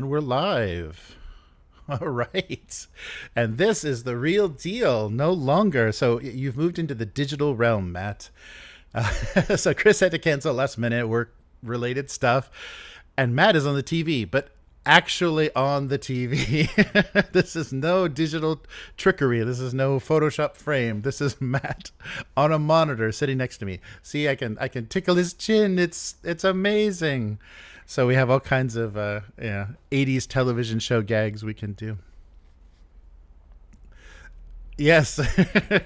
And we're live. All right. And this is the real deal. No longer. So you've moved into the digital realm, Matt. So Chris had to cancel last minute work-related stuff. And Matt is on the TV, but actually on the TV. This is no digital trickery. This is no Photoshop frame. This is Matt on a monitor sitting next to me. See, I can tickle his chin. It's amazing. So we have all kinds of 80s television show gags we can do. Yes.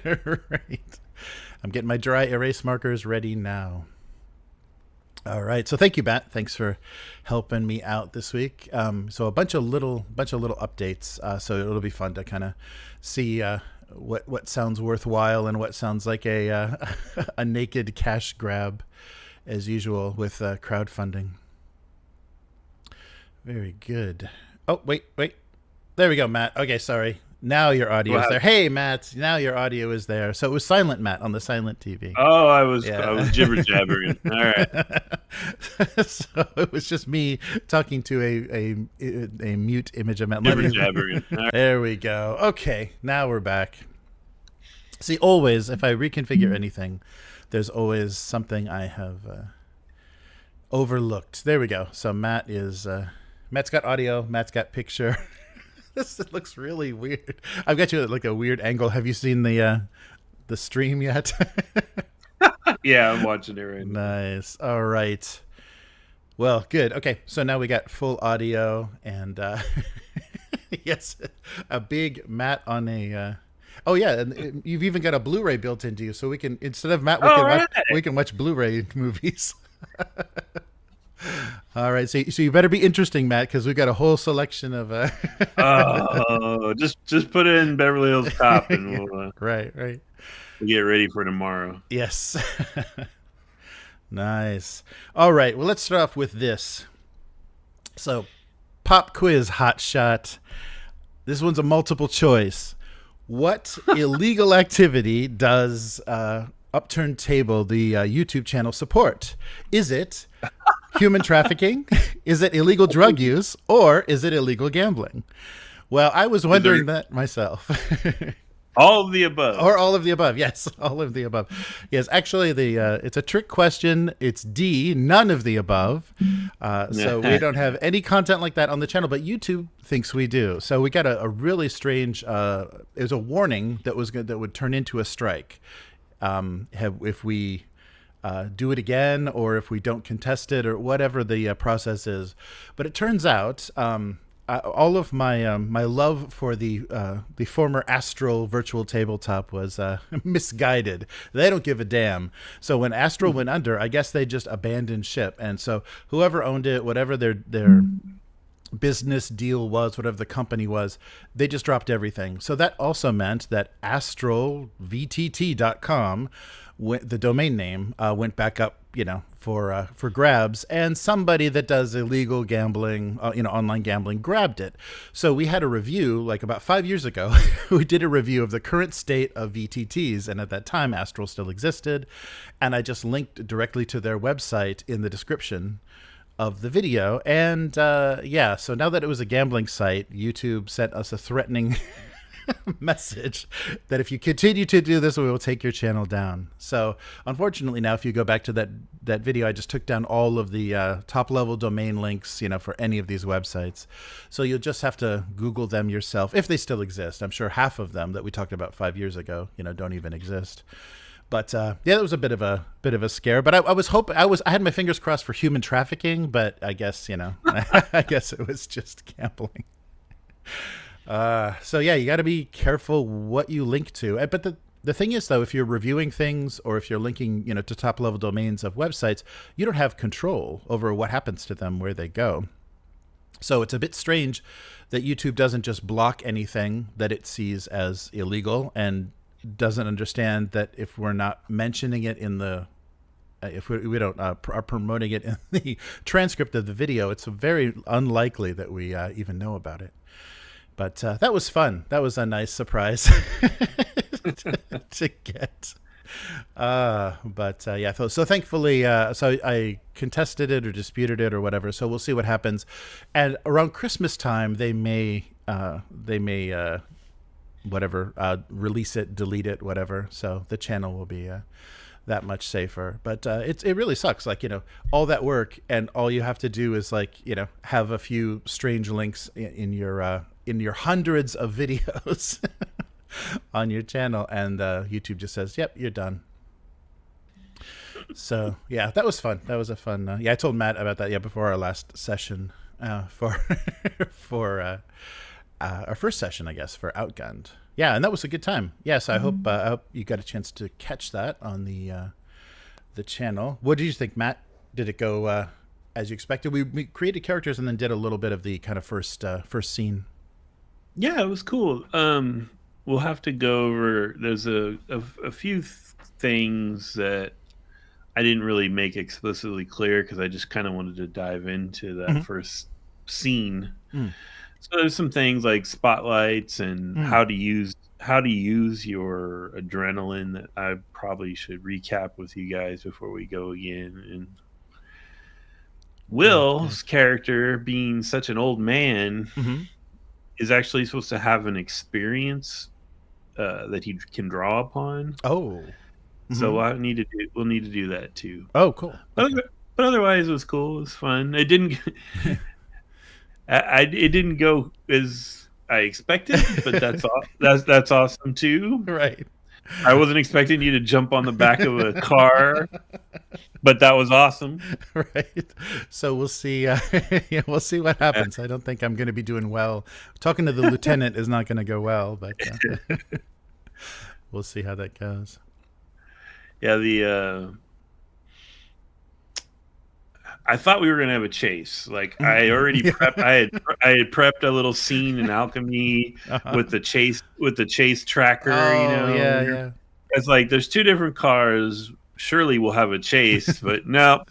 Right. I'm getting my dry erase markers ready now. All right. So thank you, Matt. Thanks for helping me out this week. So a bunch of little updates. So it'll be fun to kind of see what sounds worthwhile and what sounds like a naked cash grab, as usual with crowdfunding. Very good. Oh, wait. There we go, Matt. Okay, sorry. Now your audio is there. Hey, Matt. Now your audio is there. So it was silent, Matt, on the silent TV. Oh, I was jibber jabbering. All right. So it was just me talking to a mute image of Matt. Jibber jabbering. Right. There we go. Okay, now we're back. See, always if I reconfigure anything, there's always something I have overlooked. There we go. So Matt's got audio. Matt's got picture. This looks really weird. I've got you at like a weird angle. Have you seen the stream yet? Yeah, I'm watching it right now. Nice. All right. Well, good. Okay, so now we got full audio and yes, a big Matt on a. Oh yeah, and you've even got a Blu-ray built into you, so we can instead of Matt, we can watch Blu-ray movies. All right, so you better be interesting, Matt, because we've got a whole selection of. Just put it in Beverly Hills Cop, and we'll right. We'll get ready for tomorrow. Yes. Nice. All right, well, let's start off with this. So, pop quiz, hot shot. This one's a multiple choice. What illegal activity does Upturned Table, the YouTube channel, support? Is it human trafficking? Is it illegal drug use? Or is it illegal gambling? Well, I was wondering that myself. All of the above. Or all of the above. Yes, all of the above. Yes, actually, it's a trick question. It's D, none of the above. So we don't have any content like that on the channel, but YouTube thinks we do. So we got a really strange, it was a warning that would turn into a strike if we do it again, or if we don't contest it, or whatever the process is. But it turns out all of my my love for the former Astral virtual tabletop was misguided. They don't give a damn. So when Astral went under, I guess they just abandoned ship. And so whoever owned it, whatever their business deal was, whatever the company was, they just dropped everything. So that also meant that astralvtt.com, the domain name, went back up, for grabs, and somebody that does illegal gambling, online gambling, grabbed it. So we had a review like about 5 years ago. We did a review of the current state of VTTs, and at that time Astral still existed, and I just linked directly to their website in the description of the video. And so now that it was a gambling site, YouTube sent us a threatening message that if you continue to do this, we will take your channel down. So unfortunately now, if you go back to that video, I just took down all of the top level domain links, for any of these websites. So you'll just have to Google them yourself, if they still exist. I'm sure half of them that we talked about 5 years ago, don't even exist. But that was a bit of a scare. But I had my fingers crossed for human trafficking, but I guess I guess it was just gambling. So yeah, you got to be careful what you link to. But the thing is, though, if you're reviewing things, or if you're linking to top level domains of websites, you don't have control over what happens to them, where they go. So it's a bit strange that YouTube doesn't just block anything that it sees as illegal, and doesn't understand that if we're not mentioning it in the if we don't are promoting it in the transcript of the video, it's very unlikely that we even know about it. But that was fun. That was a nice surprise to get. Yeah, so thankfully, so I contested it or disputed it or whatever. So we'll see what happens. And around Christmas time, they may whatever, release it, delete it, whatever. So the channel will be that much safer. But it really sucks. Like, all that work, and all you have to do is, like, have a few strange links in your hundreds of videos on your channel, and YouTube just says, "Yep, you're done." So yeah, that was fun. That was a fun. Yeah, I told Matt about that. Yeah, before our last session, for for our first session, I guess, for Outgunned. Yeah, and that was a good time. Yeah, so I hope you got a chance to catch that on the channel. What did you think, Matt? Did it go as you expected? We created characters and then did a little bit of the kind of first scene. Yeah, it was cool. We'll have to go over. There's a few things that I didn't really make explicitly clear because I just kind of wanted to dive into that first scene. So there's some things like spotlights and how to use your adrenaline that I probably should recap with you guys before we go again. And Will's character, being such an old man, is actually supposed to have an experience that he can draw upon. Oh, so we'll need to do that too. Oh, cool. Okay. But otherwise, it was cool. It was fun. It didn't. It didn't go as I expected, but that's awesome too. Right. I wasn't expecting you to jump on the back of a car, but that was awesome. Right. So we'll see. Yeah, we'll see what happens. I don't think I'm going to be doing well. Talking to the lieutenant is not going to go well, but we'll see how that goes. Yeah, I thought we were gonna have a chase. Like, I already prepped. I had prepped a little scene in Alchemy with the chase tracker. Oh, yeah. It's like there's two different cars. Surely we'll have a chase, but no.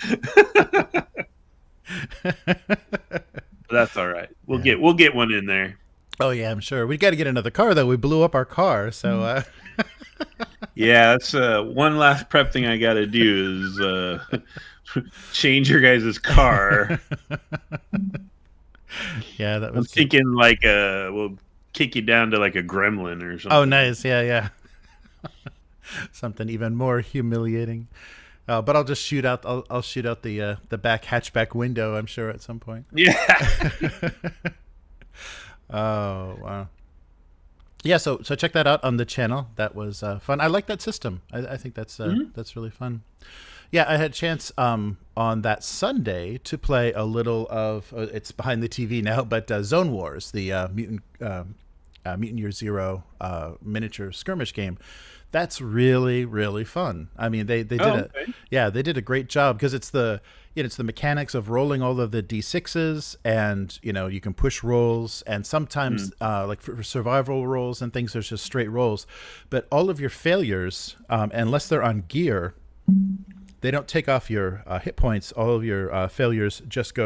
That's all right. We'll get one in there. Oh yeah, I'm sure. We got to get another car though. We blew up our car, so. Yeah, that's one last prep thing I got to do is. Change your guys' car. Yeah, that was. I'm thinking like we'll kick you down to like a gremlin or something. Oh, nice. Yeah. Something even more humiliating. But I'll just shoot out. I'll shoot out the back hatchback window, I'm sure, at some point. Yeah. Oh wow. Yeah, so check that out on the channel. That was fun. I like that system. I think that's really fun. Yeah, I had a chance on that Sunday to play a little of it's behind the TV now, but Zone Wars, the Mutant Year Zero miniature skirmish game. That's really, really fun. I mean, they did they did a great job because it's the mechanics of rolling all of the D6s, and you can push rolls, and sometimes like for survival rolls and things, there's just straight rolls, but all of your failures, unless they're on gear, they don't take off your hit points. All of your failures just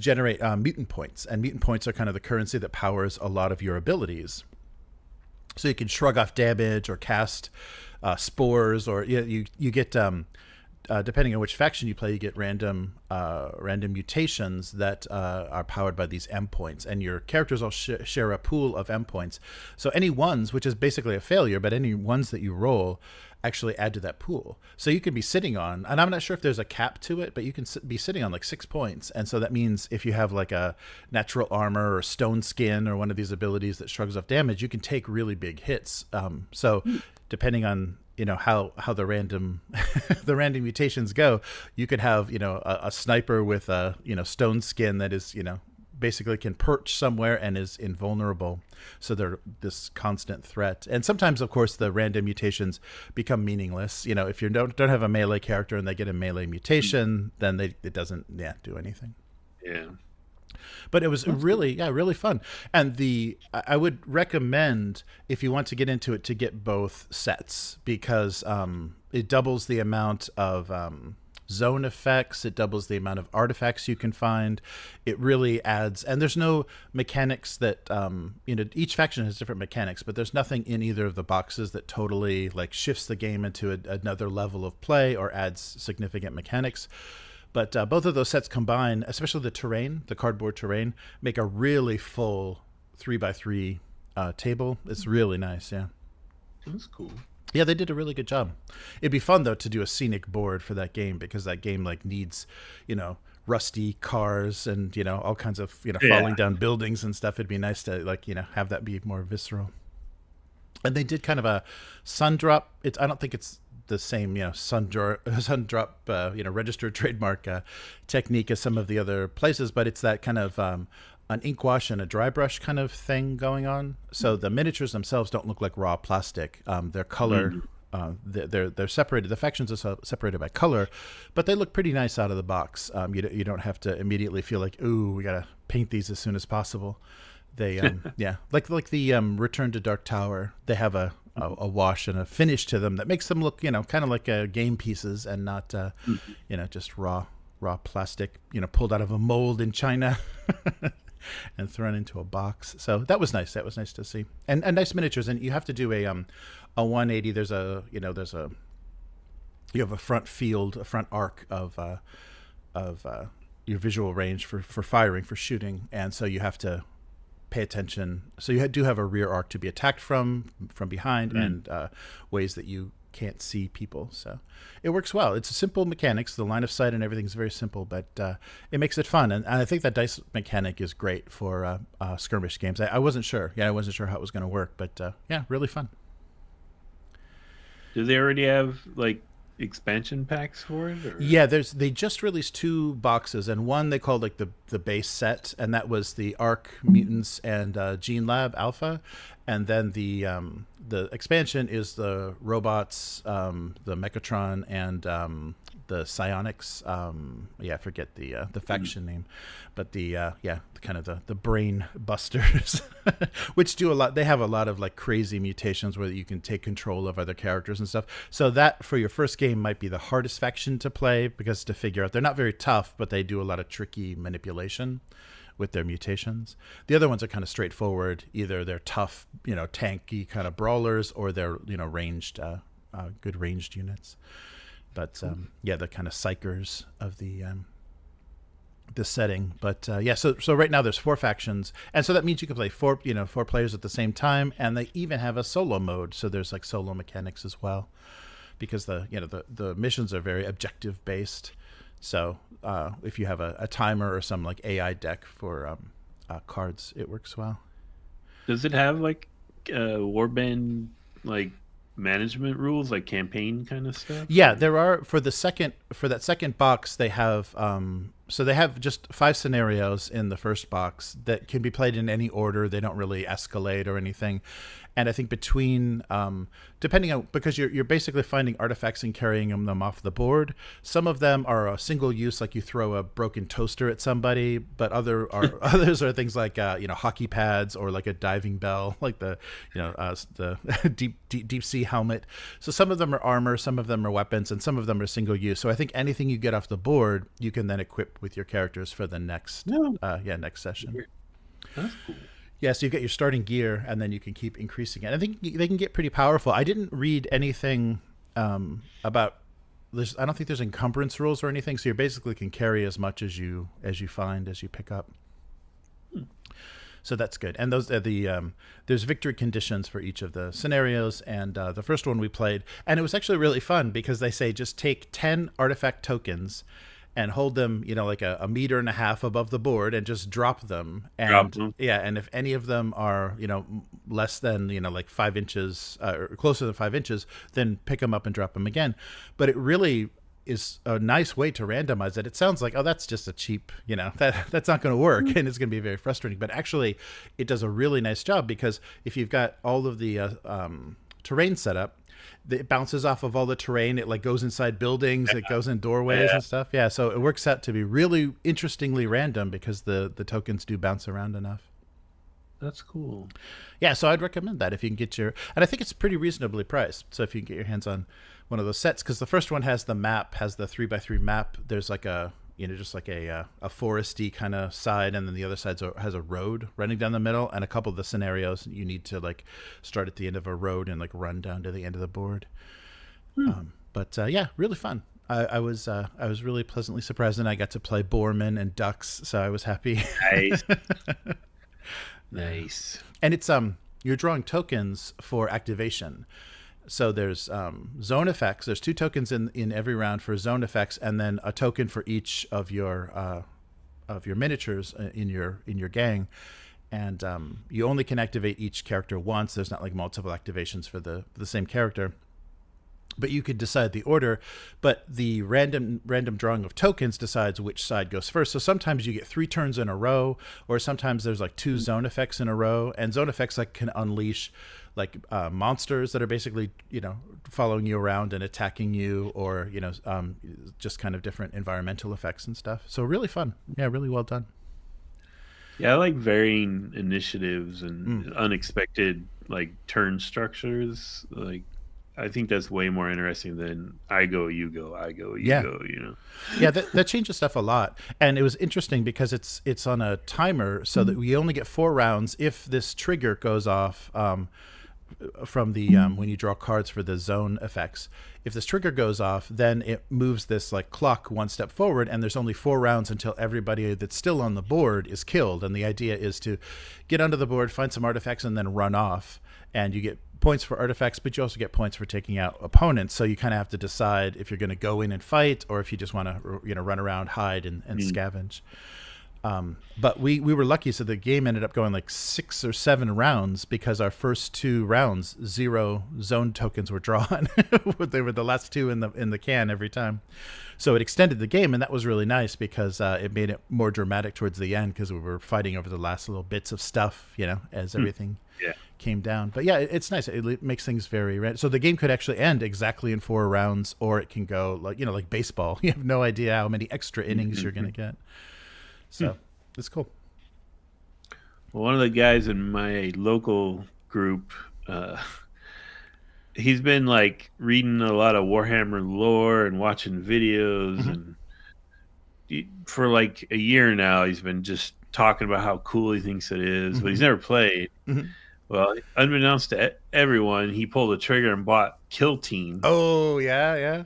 generate mutant points, and mutant points are kind of the currency that powers a lot of your abilities. So you can shrug off damage or cast spores, or you get depending on which faction you play, you get random mutations that are powered by these M points, and your characters all share a pool of M points. So any ones, which is basically a failure, but any ones that you roll actually add to that pool. So you could be sitting on, and I'm not sure if there's a cap to it, but you can be sitting on like 6 points. And so that means if you have like a natural armor or stone skin or one of these abilities that shrugs off damage, you can take really big hits. So depending on how the random mutations go, you could have a sniper with a stone skin that is basically can perch somewhere and is invulnerable, so they're this constant threat. And sometimes, of course, the random mutations become meaningless. If you don't have a melee character and they get a melee mutation, then it doesn't do anything. Yeah. But it was really fun. And I would recommend, if you want to get into it, to get both sets, because it doubles the amount of zone effects. It doubles the amount of artifacts you can find. It really adds, and there's no mechanics that, each faction has different mechanics, but there's nothing in either of the boxes that totally like shifts the game into another level of play or adds significant mechanics. But both of those sets combined, especially the terrain, the cardboard terrain, make a really full 3x3 table. It's really nice, yeah. That's cool. Yeah, they did a really good job. It'd be fun though to do a scenic board for that game, because that game like needs, rusty cars and all kinds of falling down buildings and stuff. It'd be nice to have that be more visceral. And they did kind of a sun drop. I don't think it's the same sun drop registered trademark technique as some of the other places, but it's that kind of an ink wash and a dry brush kind of thing going on. So the miniatures themselves don't look like raw plastic. Their color, they're separated. The factions are separated by color, but they look pretty nice out of the box. You don't have to immediately feel like, ooh, we gotta paint these as soon as possible. They like the Return to Dark Tower. They have a wash and a finish to them that makes them look kind of like game pieces and not just raw plastic pulled out of a mold in China and thrown into a box. So that was nice. That was nice to see, and nice miniatures. And you have to do a 180. There's you have a front arc of your visual range for firing, for shooting, and so you have to pay attention. So you do have a rear arc to be attacked from behind, and ways that you can't see people. So it works well. It's simple mechanics. The line of sight and everything's very simple, but it makes it fun. And I think that dice mechanic is great for skirmish games. I wasn't sure. Yeah, I wasn't sure how it was going to work, but really fun. Do they already have expansion packs for it? Or? Yeah, they just released 2 boxes, and one they called the base set, and that was the Arc Mutants and Gene Lab Alpha, and then the expansion is the robots, the Mechatron, and the Psionics. I forget the faction name, but the kind of the brain busters, which do a lot. They have a lot of crazy mutations where you can take control of other characters and stuff. So that for your first game might be the hardest faction to play, because to figure out, they're not very tough, but they do a lot of tricky manipulation with their mutations. The other ones are kind of straightforward. Either they're tough, tanky kind of brawlers, or they're ranged, good ranged units. But the kind of psychers of the setting. But so right now there's 4 factions, and so that means you can play 4 players at the same time, and they even have a solo mode. So there's solo mechanics as well, because the missions are very objective based. So if you have a timer or some AI deck for cards, it works well. Does it have warband management rules, campaign kind of stuff? Yeah, there are. For that second box, they have they have just 5 scenarios in the first box that can be played in any order. They don't really escalate or anything. And I think between, depending on, because you're basically finding artifacts and carrying them off the board. Some of them are a single use, like you throw a broken toaster at somebody, but others are things like hockey pads, or a diving bell, like the deep sea helmet. So some of them are armor, some of them are weapons, and some of them are single use. So I think anything you get off the board, you can then equip with your characters for the next next session. That's cool. Yeah, so you get your starting gear, and then you can keep increasing it. I think they can get pretty powerful. I didn't read anything about this. I don't think there's encumbrance rules or anything, so you basically can carry as much as you find, as you pick up. So that's good. And those are there's victory conditions for each of the scenarios. And the first one we played, and it was actually really fun, because they say just take 10 artifact tokens and hold them, a meter and a half above the board, and just drop them. And and if any of them are, less than, 5 inches, or closer than 5 inches, then pick them up and drop them again. But it really is a nice way to randomize it. It sounds like, oh, that's just a cheap, that's not going to work, and it's going to be very frustrating. But actually, it does a really nice job, because if you've got all of the terrain set up, it bounces off of all the terrain. It goes inside buildings. It goes in doorways and stuff. Yeah, so it works out to be really interestingly random, because the tokens do bounce around enough. That's cool. Yeah, so I'd recommend that if you can get your, and I think it's pretty reasonably priced. So if you can get your hands on one of those sets, because the first one has the map, has the 3x3 map. There's like a, just like a foresty kind of side, and then the other side has a road running down the middle, and a couple of the scenarios you need to like start at the end of a road and like run down to the end of the board. But yeah, really fun. I was really pleasantly surprised, and I got to play Boorman and ducks, so I was happy. Nice. Nice. And it's you're drawing tokens for activation. So there's zone effects. There's 2 tokens in every round for zone effects, and then a token for each of your miniatures in your gang. And you only can activate each character once. There's not like multiple activations for the same character. But you could decide the order, but the random drawing of tokens decides which side goes first. So sometimes you get 3 turns in a row, or sometimes there's like 2 zone effects in a row. And zone effects like can unleash like monsters that are basically following you around and attacking you, or just kind of different environmental effects and stuff. So really fun. Yeah, really well done. Yeah, I like varying initiatives and unexpected like turn structures. Like, I think that's way more interesting than I go, you go, I go, you go, Yeah, that changes stuff a lot. And it was interesting because it's on a timer, so that we only get 4 rounds. If this trigger goes off from the when you draw cards for the zone effects, if this trigger goes off, then it moves this like clock 1 step forward, and there's only 4 rounds until everybody that's still on the board is killed. And the idea is to get onto the board, find some artifacts, and then run off. And you get points for artifacts, but you also get points for taking out opponents. So you kind of have to decide if you're going to go in and fight, or if you just want to run around, hide, and scavenge. But we were lucky, so the game ended up going like 6 or 7 rounds, because our first 2 rounds 0 zone tokens were drawn. They were the last 2 in the can every time. So it extended the game, and that was really nice, because it made it more dramatic towards the end, because we were fighting over the last little bits of stuff, as everything came down. But yeah, it's nice. It makes things very random. So the game could actually end exactly in 4 rounds, or it can go like baseball. You have no idea how many extra innings you're going to get. So it's cool. Well, one of the guys in my local group, he's been like reading a lot of Warhammer lore and watching videos, and for like a year now, he's been just talking about how cool he thinks it is, but he's never played. Well, unbeknownst to everyone, he pulled the trigger and bought Kill Team. Oh yeah.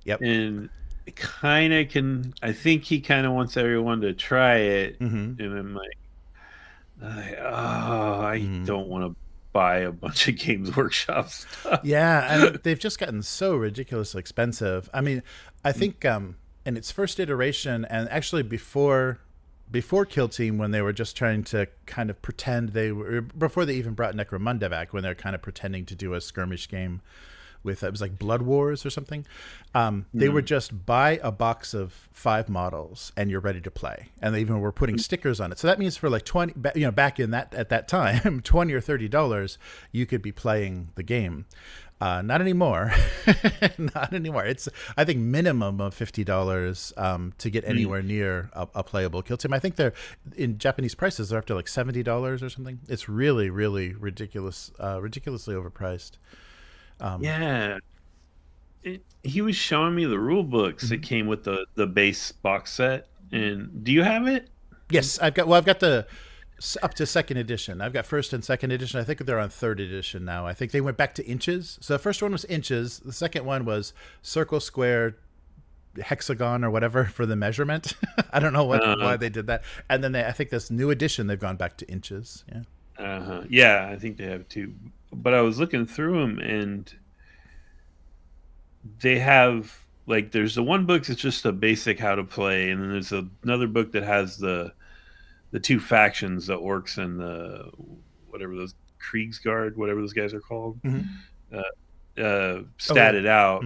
Yep. And I think he kind of wants everyone to try it. And I'm like, I don't want to buy a bunch of Games Workshop stuff. Yeah, I mean, they've just gotten so ridiculously expensive. I mean, I think in its first iteration, and actually before Kill Team, when they were just trying to kind of pretend before they even brought Necromunda back, when they're kind of pretending to do a skirmish game with, it was like Blood Wars or something. They would just buy a box of 5 models and you're ready to play. And they even were putting stickers on it. So that means for like 20, back in at that time, $20 or $30, you could be playing the game. Not anymore. Not anymore. It's, I think, minimum of $50 to get anywhere near a playable Kill Team. I think they're in Japanese prices. They're up to like $70 or something. It's really, really ridiculous, ridiculously overpriced. Yeah. He was showing me the rule books that came with the base box set. And do you have it? Yes, I've got the up to 2nd edition. I've got 1st and 2nd edition. I think they're on 3rd edition now. I think they went back to inches. So the first one was inches. The second one was circle, square, hexagon, or whatever for the measurement. I don't know why they did that. And then I think this new edition, they've gone back to inches. Yeah. Yeah, I think they have too. But I was looking through them, and they have like, there's the one book that's just a basic how to play, and then there's another book that has the 2 factions, the orcs and the whatever those Kriegsguard, whatever those guys are called, statted out.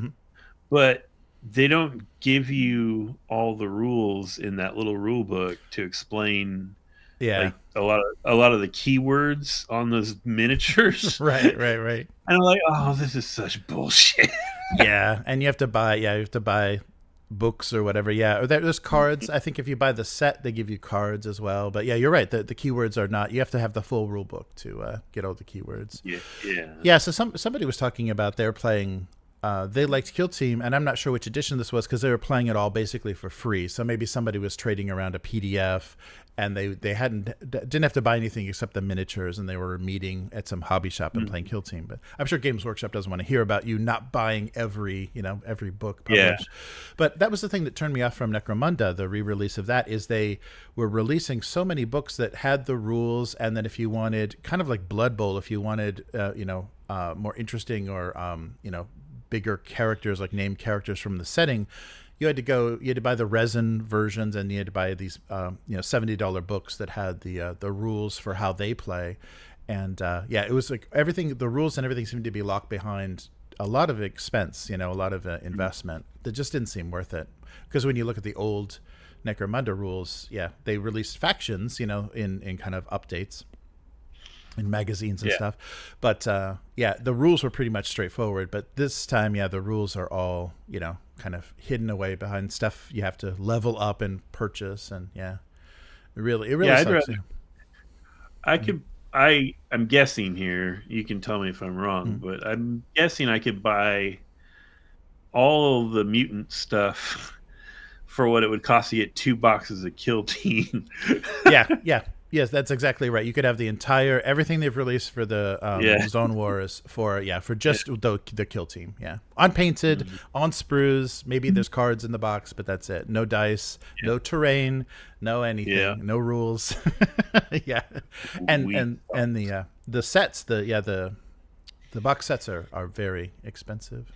But they don't give you all the rules in that little rule book to explain like a lot of the keywords on those miniatures. Right. And I'm like, oh, this is such bullshit. Yeah, and you have to buy books or whatever. Yeah, or there's cards. I think if you buy the set, they give you cards as well. But yeah, you're right. The keywords are not. You have to have the full rule book to get all the keywords. Yeah. So somebody was talking about they're playing. They liked Kill Team, and I'm not sure which edition this was because they were playing it all basically for free. So maybe somebody was trading around a PDF, and they didn't have to buy anything except the miniatures, and they were meeting at some hobby shop and playing Kill Team. But I'm sure Games Workshop doesn't want to hear about you not buying every book published. But that was the thing that turned me off from Necromunda. The re-release of that is they were releasing so many books that had the rules, and then if you wanted, kind of like Blood Bowl, if you wanted more interesting or bigger characters, like named characters from the setting, you had to buy the resin versions, and you had to buy these $70 books that had the rules for how they play. And it was like everything, the rules and everything seemed to be locked behind a lot of expense, a lot of investment that just didn't seem worth it. Because when you look at the old Necromunda rules, they released factions, in kind of updates in magazines and stuff. But the rules were pretty much straightforward. But this time, the rules are all, kind of hidden away behind stuff you have to level up and purchase. And it really sucks. I'm guessing here, you can tell me if I'm wrong, but I'm guessing I could buy all of the mutant stuff for what it would cost to get 2 boxes of Kill Team. Yes, that's exactly right. You could have the entire everything they've released for the Zone Wars for just the Kill Team. Unpainted, on sprues. Maybe there's cards in the box, but that's it. No dice, no terrain, no anything, no rules. And the sets, the box sets are very expensive.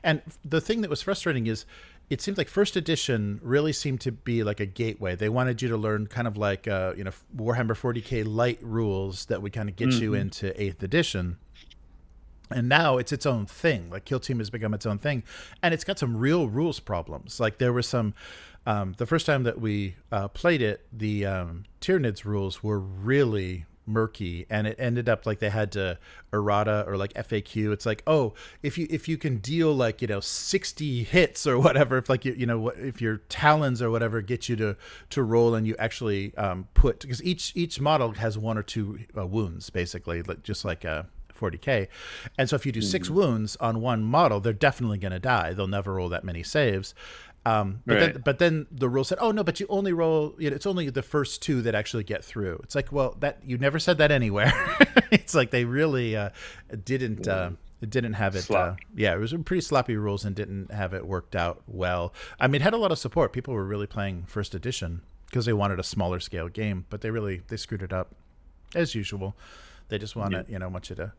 And the thing that was frustrating is, it seemed like first edition really seemed to be like a gateway. They wanted you to learn kind of like Warhammer 40K light rules that would kind of get you into 8th edition. And now it's its own thing. Like Kill Team has become its own thing, and it's got some real rules problems. Like there were some the first time that we played it, the Tyranids rules were really murky, and it ended up like they had to errata or like FAQ. It's like, oh, if you can deal like 60 hits or whatever, if like if your talons or whatever get you to roll, and you actually put, because each model has 1 or 2 wounds basically, just like 40K, and so if you do 6 wounds on one model, they're definitely going to die. They'll never roll that many saves. But then the rule said, oh no, but you only roll, it's only the first 2 that actually get through. It's like, well, that you never said that anywhere. It's like they really didn't have it. It was pretty sloppy rules and didn't have it worked out well. I mean, it had a lot of support. People were really playing first edition because they wanted a smaller scale game, but they screwed it up as usual. They just want want you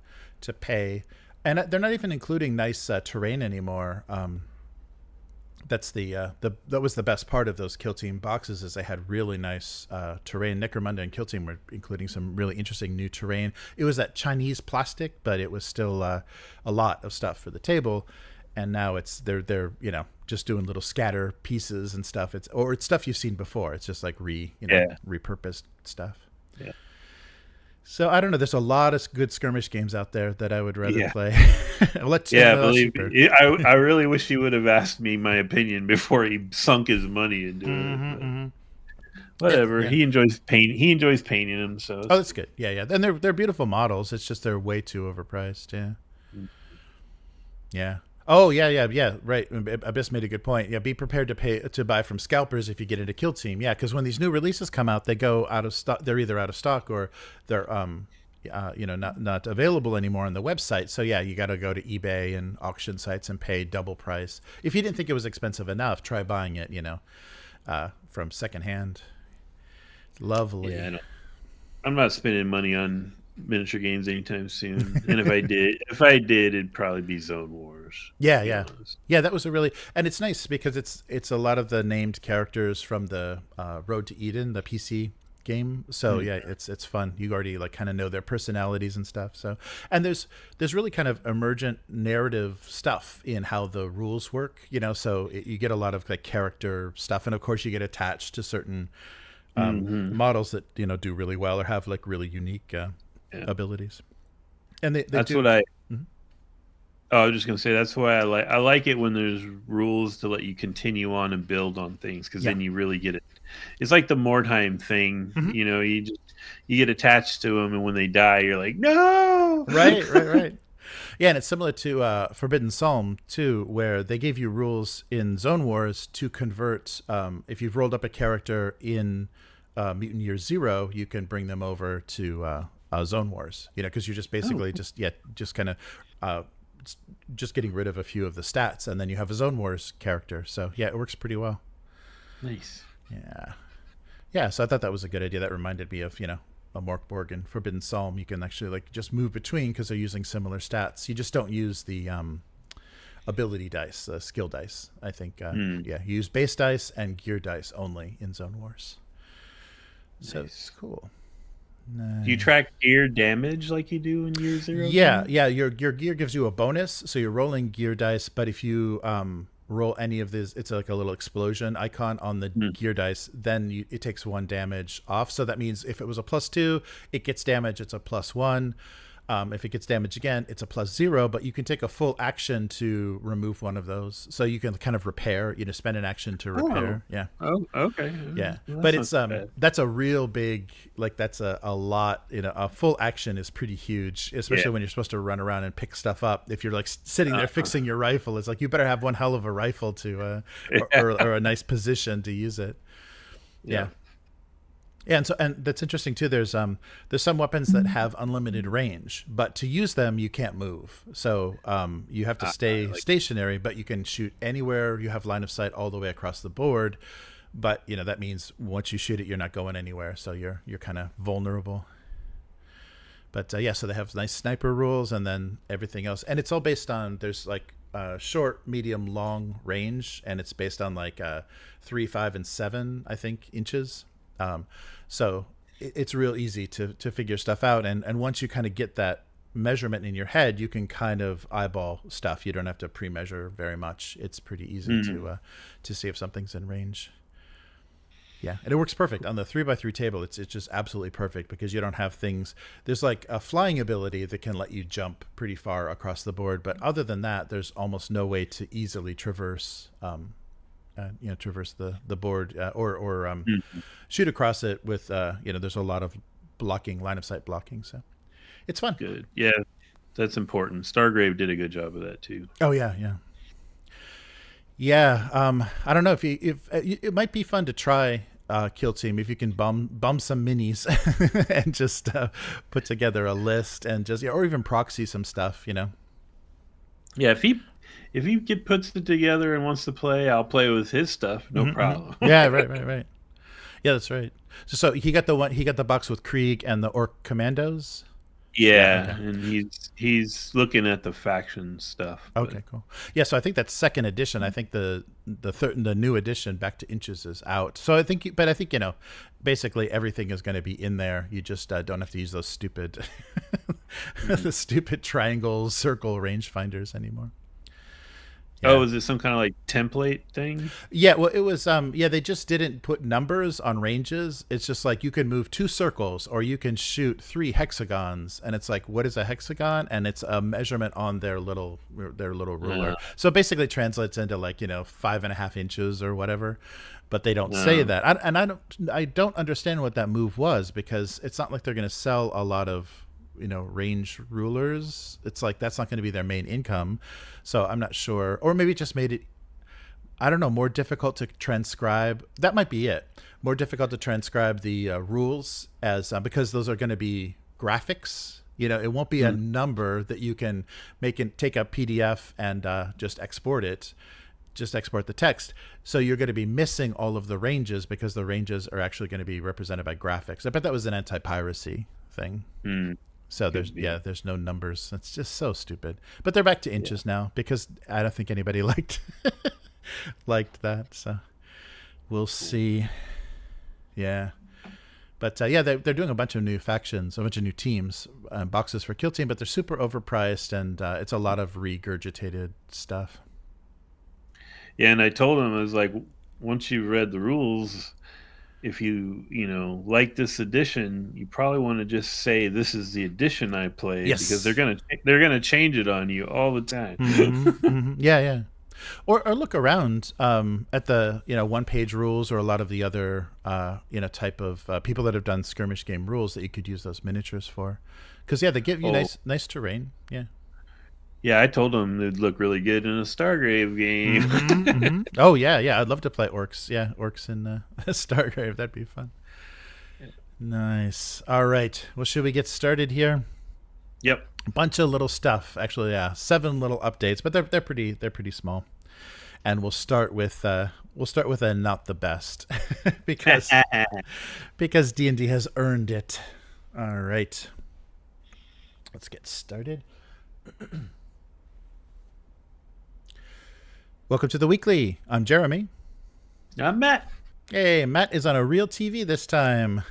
to pay, and they're not even including nice terrain anymore. That's that was the best part of those Kill Team boxes, is they had really nice terrain. Necromunda and Kill Team were including some really interesting new terrain. It was that Chinese plastic, but it was still a lot of stuff for the table. And now they're just doing little scatter pieces and stuff. It's stuff you've seen before. It's just like repurposed stuff. Yeah. So I don't know. There's a lot of good skirmish games out there that I would rather play. Believe me. I really wish he would have asked me my opinion before he sunk his money into it. Whatever. He enjoys paint. He enjoys painting them. So that's good. Yeah. And they're beautiful models. It's just they're way too overpriced. Yeah. Oh yeah. Right. Abyss made a good point. Yeah, be prepared to buy from scalpers if you get into Kill Team. Yeah, because when these new releases come out, they go out of stock. They're either out of stock or they're not available anymore on the website. So you got to go to eBay and auction sites and pay double price. If you didn't think it was expensive enough, try buying it. From secondhand. Lovely. Yeah, I'm not spending money on miniature games anytime soon. And if I did, it'd probably be Zone Wars. Yeah. That was and it's nice because it's a lot of the named characters from the Road to Eden, the PC game. So it's fun. You already like kind of know their personalities and stuff. So, and there's really kind of emergent narrative stuff in how the rules work. So you get a lot of like character stuff, and of course you get attached to certain models that do really well or have like really unique abilities. And Oh, I was just gonna say that's why I like it when there's rules to let you continue on and build on things, because Yeah. then you really get it. It's like the Mordheim thing, Hmm. you get attached to them, and when they die, you're like, no. Right, right, right. Yeah, and it's similar to Forbidden Psalm too, where they gave you rules in Zone Wars to convert. If you've rolled up a character in Mutant Year Zero, you can bring them over to Zone Wars. Because you're just Oh, basically just kind of uh, just getting rid of a few of the stats, and then you have a Zone Wars character. So yeah, it works pretty well. nice. Yeah, yeah. So I thought that was a good idea. That reminded me of a Morkborg and Forbidden Psalm. You can actually like just move between because they're using similar stats. You just don't use the ability dice, skill dice. I think yeah, you use base dice and gear dice only in Zone Wars. So it's Nice. cool. Do you track gear damage like you do in Year Zero? Yeah, Then? yeah. Your gear gives you a bonus, so you're rolling gear dice. But if you roll any of this, it's like a little explosion icon on the Mm. gear dice. Then it takes 1 damage off. So that means if it was a +2, it gets damage. It's a +1. If it gets damage again, it's a +0. But you can take a full action to remove one of those. So you can kind of repair. Spend an action to Oh, repair. Yeah. oh, okay. Yeah, Well, but that's not it's too bad. that's a real big, like that's a lot. A full action is pretty huge, Yeah. especially when you're supposed to run around and pick stuff up. If you're like sitting there Uh, fixing your rifle, it's like you better have one hell of a rifle to or a nice position to use it. yeah. Yeah. Yeah, and that's interesting too. There's some weapons that have unlimited range, but to use them you can't move. So you have to stay Like, stationary, but you can shoot anywhere. You have line of sight all the way across the board, but that means once you shoot it, you're not going anywhere. So you're kind of vulnerable. But yeah, so they have nice sniper rules, and then everything else, and it's all based on there's like short, medium, long range, and it's based on like 3, 5, and 7, I think, inches. So it's real easy to figure stuff out. And once you kind of get that measurement in your head, you can kind of eyeball stuff. You don't have to pre-measure very much. It's pretty easy to see if something's in range. Yeah, and it works perfect on the 3x3 table. It's just absolutely perfect because you don't have things. There's like a flying ability that can let you jump pretty far across the board, but other than that, there's almost no way to easily traverse traverse the board or shoot across it with there's a lot of blocking, line of sight blocking, so it's fun. good. Yeah, that's important. Stargrave did a good job of that too. Oh yeah, yeah, yeah. I don't know if it might be fun to try Kill Team if you can bum some minis and just put together a list and just or even proxy some stuff. Yeah, if he puts it together and wants to play, I'll play with his stuff. No Mm-hmm, problem. Yeah, right. Yeah, that's right. So he got the box with Krieg and the Orc Commandos. Yeah, Yeah, okay. and he's looking at the faction stuff. But Okay, cool. Yeah, so I think that's second edition. I think the new edition, Back to Inches, is out. So I think, basically everything is going to be in there. You just don't have to use those stupid, the stupid triangle, circle rangefinders anymore. Yeah. Oh, is it some kind of like template thing? Yeah, well, it was they just didn't put numbers on ranges. It's just like you can move 2 circles or you can shoot 3 hexagons, and it's like, what is a hexagon? And it's a measurement on their little ruler. So it basically translates into like 5.5 inches or whatever, but they don't say that. I don't understand what that move was, because it's not like they're going to sell a lot of range rulers. It's like that's not going to be their main income, so I'm not sure. Or maybe it just made it, I don't know, more difficult to transcribe. That might be it. More difficult to transcribe the rules as because those are going to be graphics. It won't be a number that you can take a PDF and just export it. Just export the text. So you're going to be missing all of the ranges because the ranges are actually going to be represented by graphics. I bet that was an anti-piracy thing. So there's no numbers. That's just so stupid. But they're back to inches now because I don't think anybody liked that. So we'll see. Yeah. But they're doing a bunch of new factions, a bunch of new teams, boxes for Kill Team, but they're super overpriced, and it's a lot of regurgitated stuff. Yeah, and I told him, I was like, once you read the rules, if you like this edition, you probably want to just say this is the edition I played, because Yes. they're gonna change it on you all the time. Yeah, yeah. Or look around at the one page rules, or a lot of the other type of people that have done skirmish game rules that you could use those miniatures for, because they give you nice terrain. Yeah. Yeah, I told them they'd look really good in a Stargrave game. Oh yeah, I'd love to play orcs. Yeah, orcs in Stargrave. That'd be fun. Nice. All right. Well, should we get started here? Yep. A bunch of little stuff. Actually, yeah, 7 little updates, but they're pretty small. And we'll start with a not the best because D&D has earned it. All right. Let's get started. Welcome to the weekly. I'm Jeremy. I'm Matt. Hey, Matt is on a real TV this time.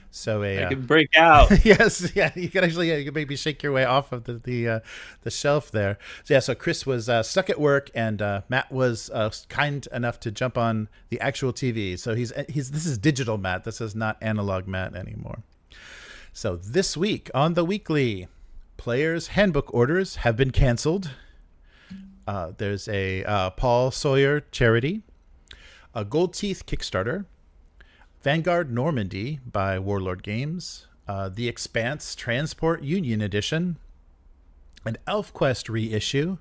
So I can break out. Yes, yeah, you can actually, you can maybe shake your way off of the shelf there. So yeah, so Chris was stuck at work, and Matt was kind enough to jump on the actual TV. So he's this is digital Matt. This is not analog Matt anymore. So this week on the weekly, players' handbook orders have been canceled. There's a Paul Sawyer charity, a Gold Teeth Kickstarter, Vanguard Normandy by Warlord Games, the Expanse Transport Union Edition, an Elfquest reissue,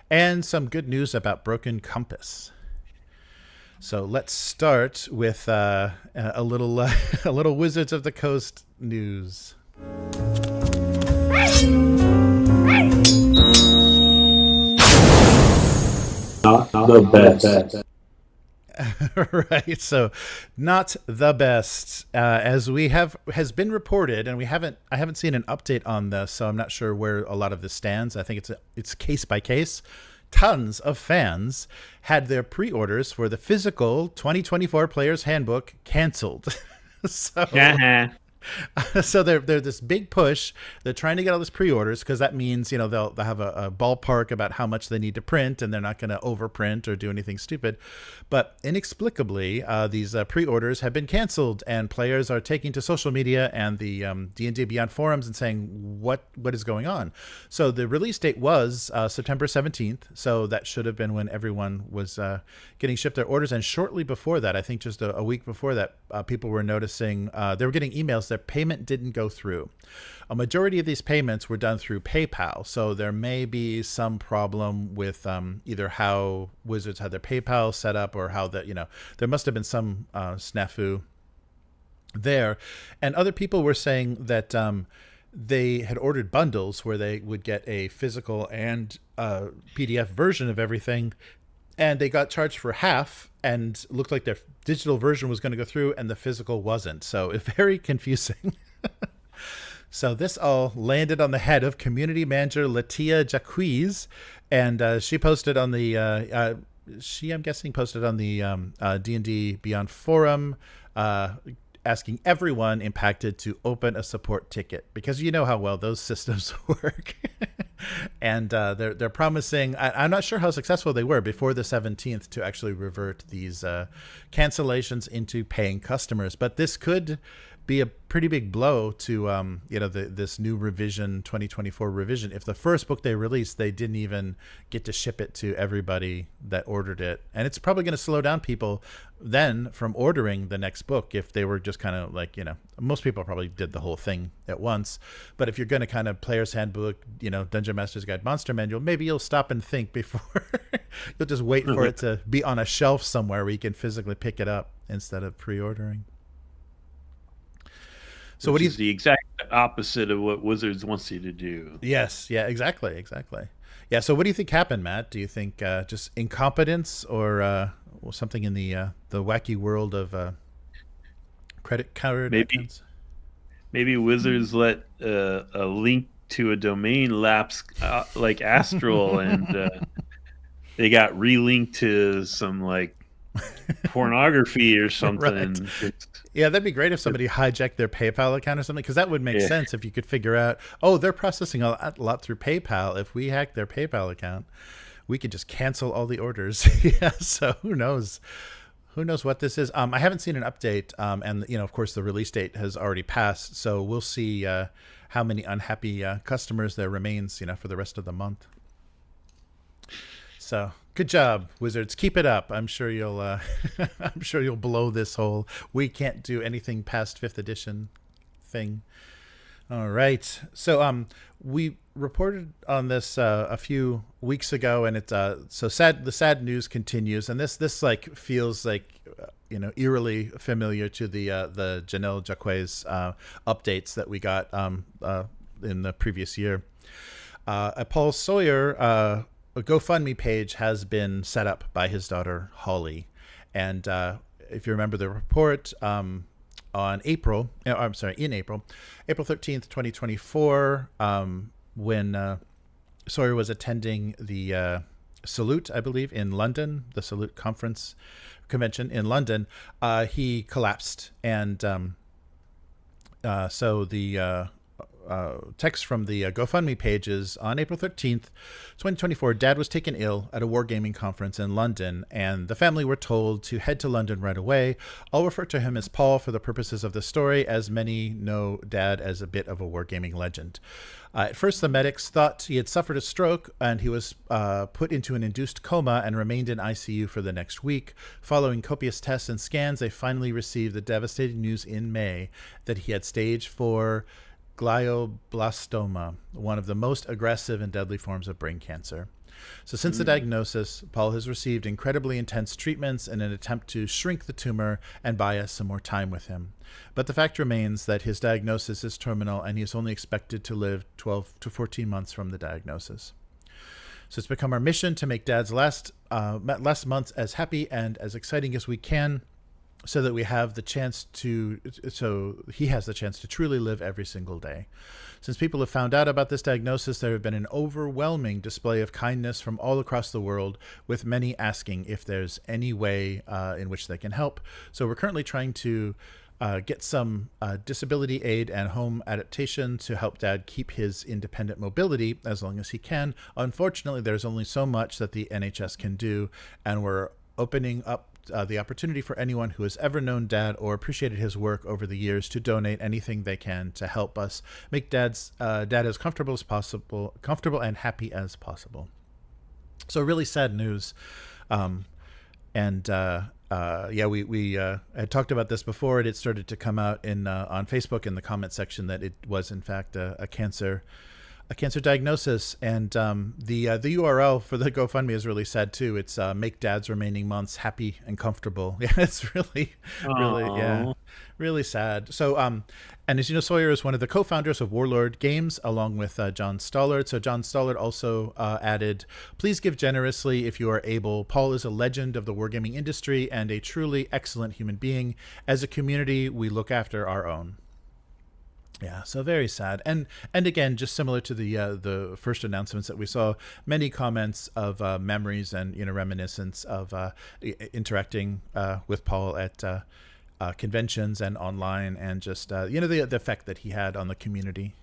and some good news about Broken Compass. So let's start with a little Wizards of the Coast news. Not the best. Right, so not the best, as has been reported, and I haven't seen an update on this, so I'm not sure where a lot of this stands. I think it's case by case. Tons of fans had their pre-orders for the physical 2024 Player's Handbook canceled. So they're this big push. They're trying to get all this pre-orders, because that means they'll have a ballpark about how much they need to print, and they're not going to overprint or do anything stupid. But inexplicably, these pre-orders have been canceled, and players are taking to social media and the D&D Beyond forums and saying what is going on. So the release date was September 17th. So that should have been when everyone was getting shipped their orders. And shortly before that, I think just a week before that, people were noticing they were getting emails that payment didn't go through. A majority of these payments were done through PayPal, so there may be some problem with either how Wizards had their PayPal set up, or how that there must have been some snafu there. And other people were saying that they had ordered bundles where they would get a physical and PDF version of everything, and they got charged for half, and looked like their digital version was going to go through and the physical wasn't. So it's very confusing. So this all landed on the head of community manager Latia Jacques, and she posted on the I'm guessing posted on the D&D Beyond forum, asking everyone impacted to open a support ticket, because you know how well those systems work. And they're promising, I'm not sure how successful they were before the 17th, to actually revert these cancellations into paying customers. But this could be a pretty big blow to this new revision, 2024 revision. If the first book they released, they didn't even get to ship it to everybody that ordered it, and it's probably going to slow down people then from ordering the next book if they were just kind of like, most people probably did the whole thing at once. But if you're going to kind of Player's Handbook, Dungeon Master's Guide, Monster Manual, maybe you'll stop and think before you'll just wait for it to be on a shelf somewhere where you can physically pick it up instead of pre-ordering. So what is the exact opposite of what Wizards wants you to do? Yes, yeah, exactly. Yeah, so what do you think happened, Matt? Do you think just incompetence, or something in the wacky world of credit card accounts? Maybe Wizards let a link to a domain lapse, like Astral, and they got relinked to some pornography or something. Right. Yeah, that'd be great if somebody hijacked their PayPal account or something, because that would make sense if you could figure out, they're processing a lot through PayPal. If we hack their PayPal account, we could just cancel all the orders. Yeah, so who knows who knows what this is? I haven't seen an update, and of course, the release date has already passed, so we'll see how many unhappy customers there remains, for the rest of the month. So good job, Wizards. Keep it up. I'm sure you'll I'm sure you'll blow this whole we can't do anything past 5th edition thing. All right. So we reported on this a few weeks ago, and it's so sad. The sad news continues, and this like feels like eerily familiar to the Janelle Jacquet's updates that we got in the previous year. A Paul Sawyer a GoFundMe page has been set up by his daughter Holly, and if you remember the report, in April 13th, 2024, when Sawyer was attending the Salute, I believe, in London, the Salute convention in London, he collapsed, and so the text from the GoFundMe page is, on April 13th, 2024, Dad was taken ill at a wargaming conference in London, and the family were told to head to London right away. I'll refer to him as Paul for the purposes of the story, as many know Dad as a bit of a wargaming legend. At first, the medics thought he had suffered a stroke, and he was put into an induced coma and remained in ICU for the next week. Following copious tests and scans, they finally received the devastating news in May that he had stage 4 glioblastoma, one of the most aggressive and deadly forms of brain cancer. So since the diagnosis, Paul has received incredibly intense treatments in an attempt to shrink the tumor and buy us some more time with him. But the fact remains that his diagnosis is terminal, and he is only expected to live 12 to 14 months from the diagnosis. So it's become our mission to make Dad's last months as happy and as exciting as we can, so that he has the chance to truly live every single day. Since people have found out about this diagnosis, there have been an overwhelming display of kindness from all across the world, with many asking if there's any way in which they can help. So we're currently trying to get some disability aid and home adaptation to help Dad keep his independent mobility as long as he can. Unfortunately, there's only so much that the NHS can do, and we're opening up the opportunity for anyone who has ever known Dad or appreciated his work over the years to donate anything they can to help us make Dad as comfortable as possible, comfortable and happy as possible. So really sad news. We had talked about this before, and it started to come out on Facebook in the comment section that it was in fact a cancer diagnosis, and the URL for the GoFundMe is really sad too. It's make Dad's remaining months happy and comfortable. Yeah, it's really sad. So and as you know, Sawyer is one of the co-founders of Warlord Games, along with John Stollard. So John Stollard also added, please give generously if you are able. Paul is a legend of the wargaming industry and a truly excellent human being. As a community, we look after our own. Yeah, so very sad, and again, just similar to the first announcements that we saw, many comments of memories and reminiscence of interacting with Paul at conventions and online, and just the effect that he had on the community.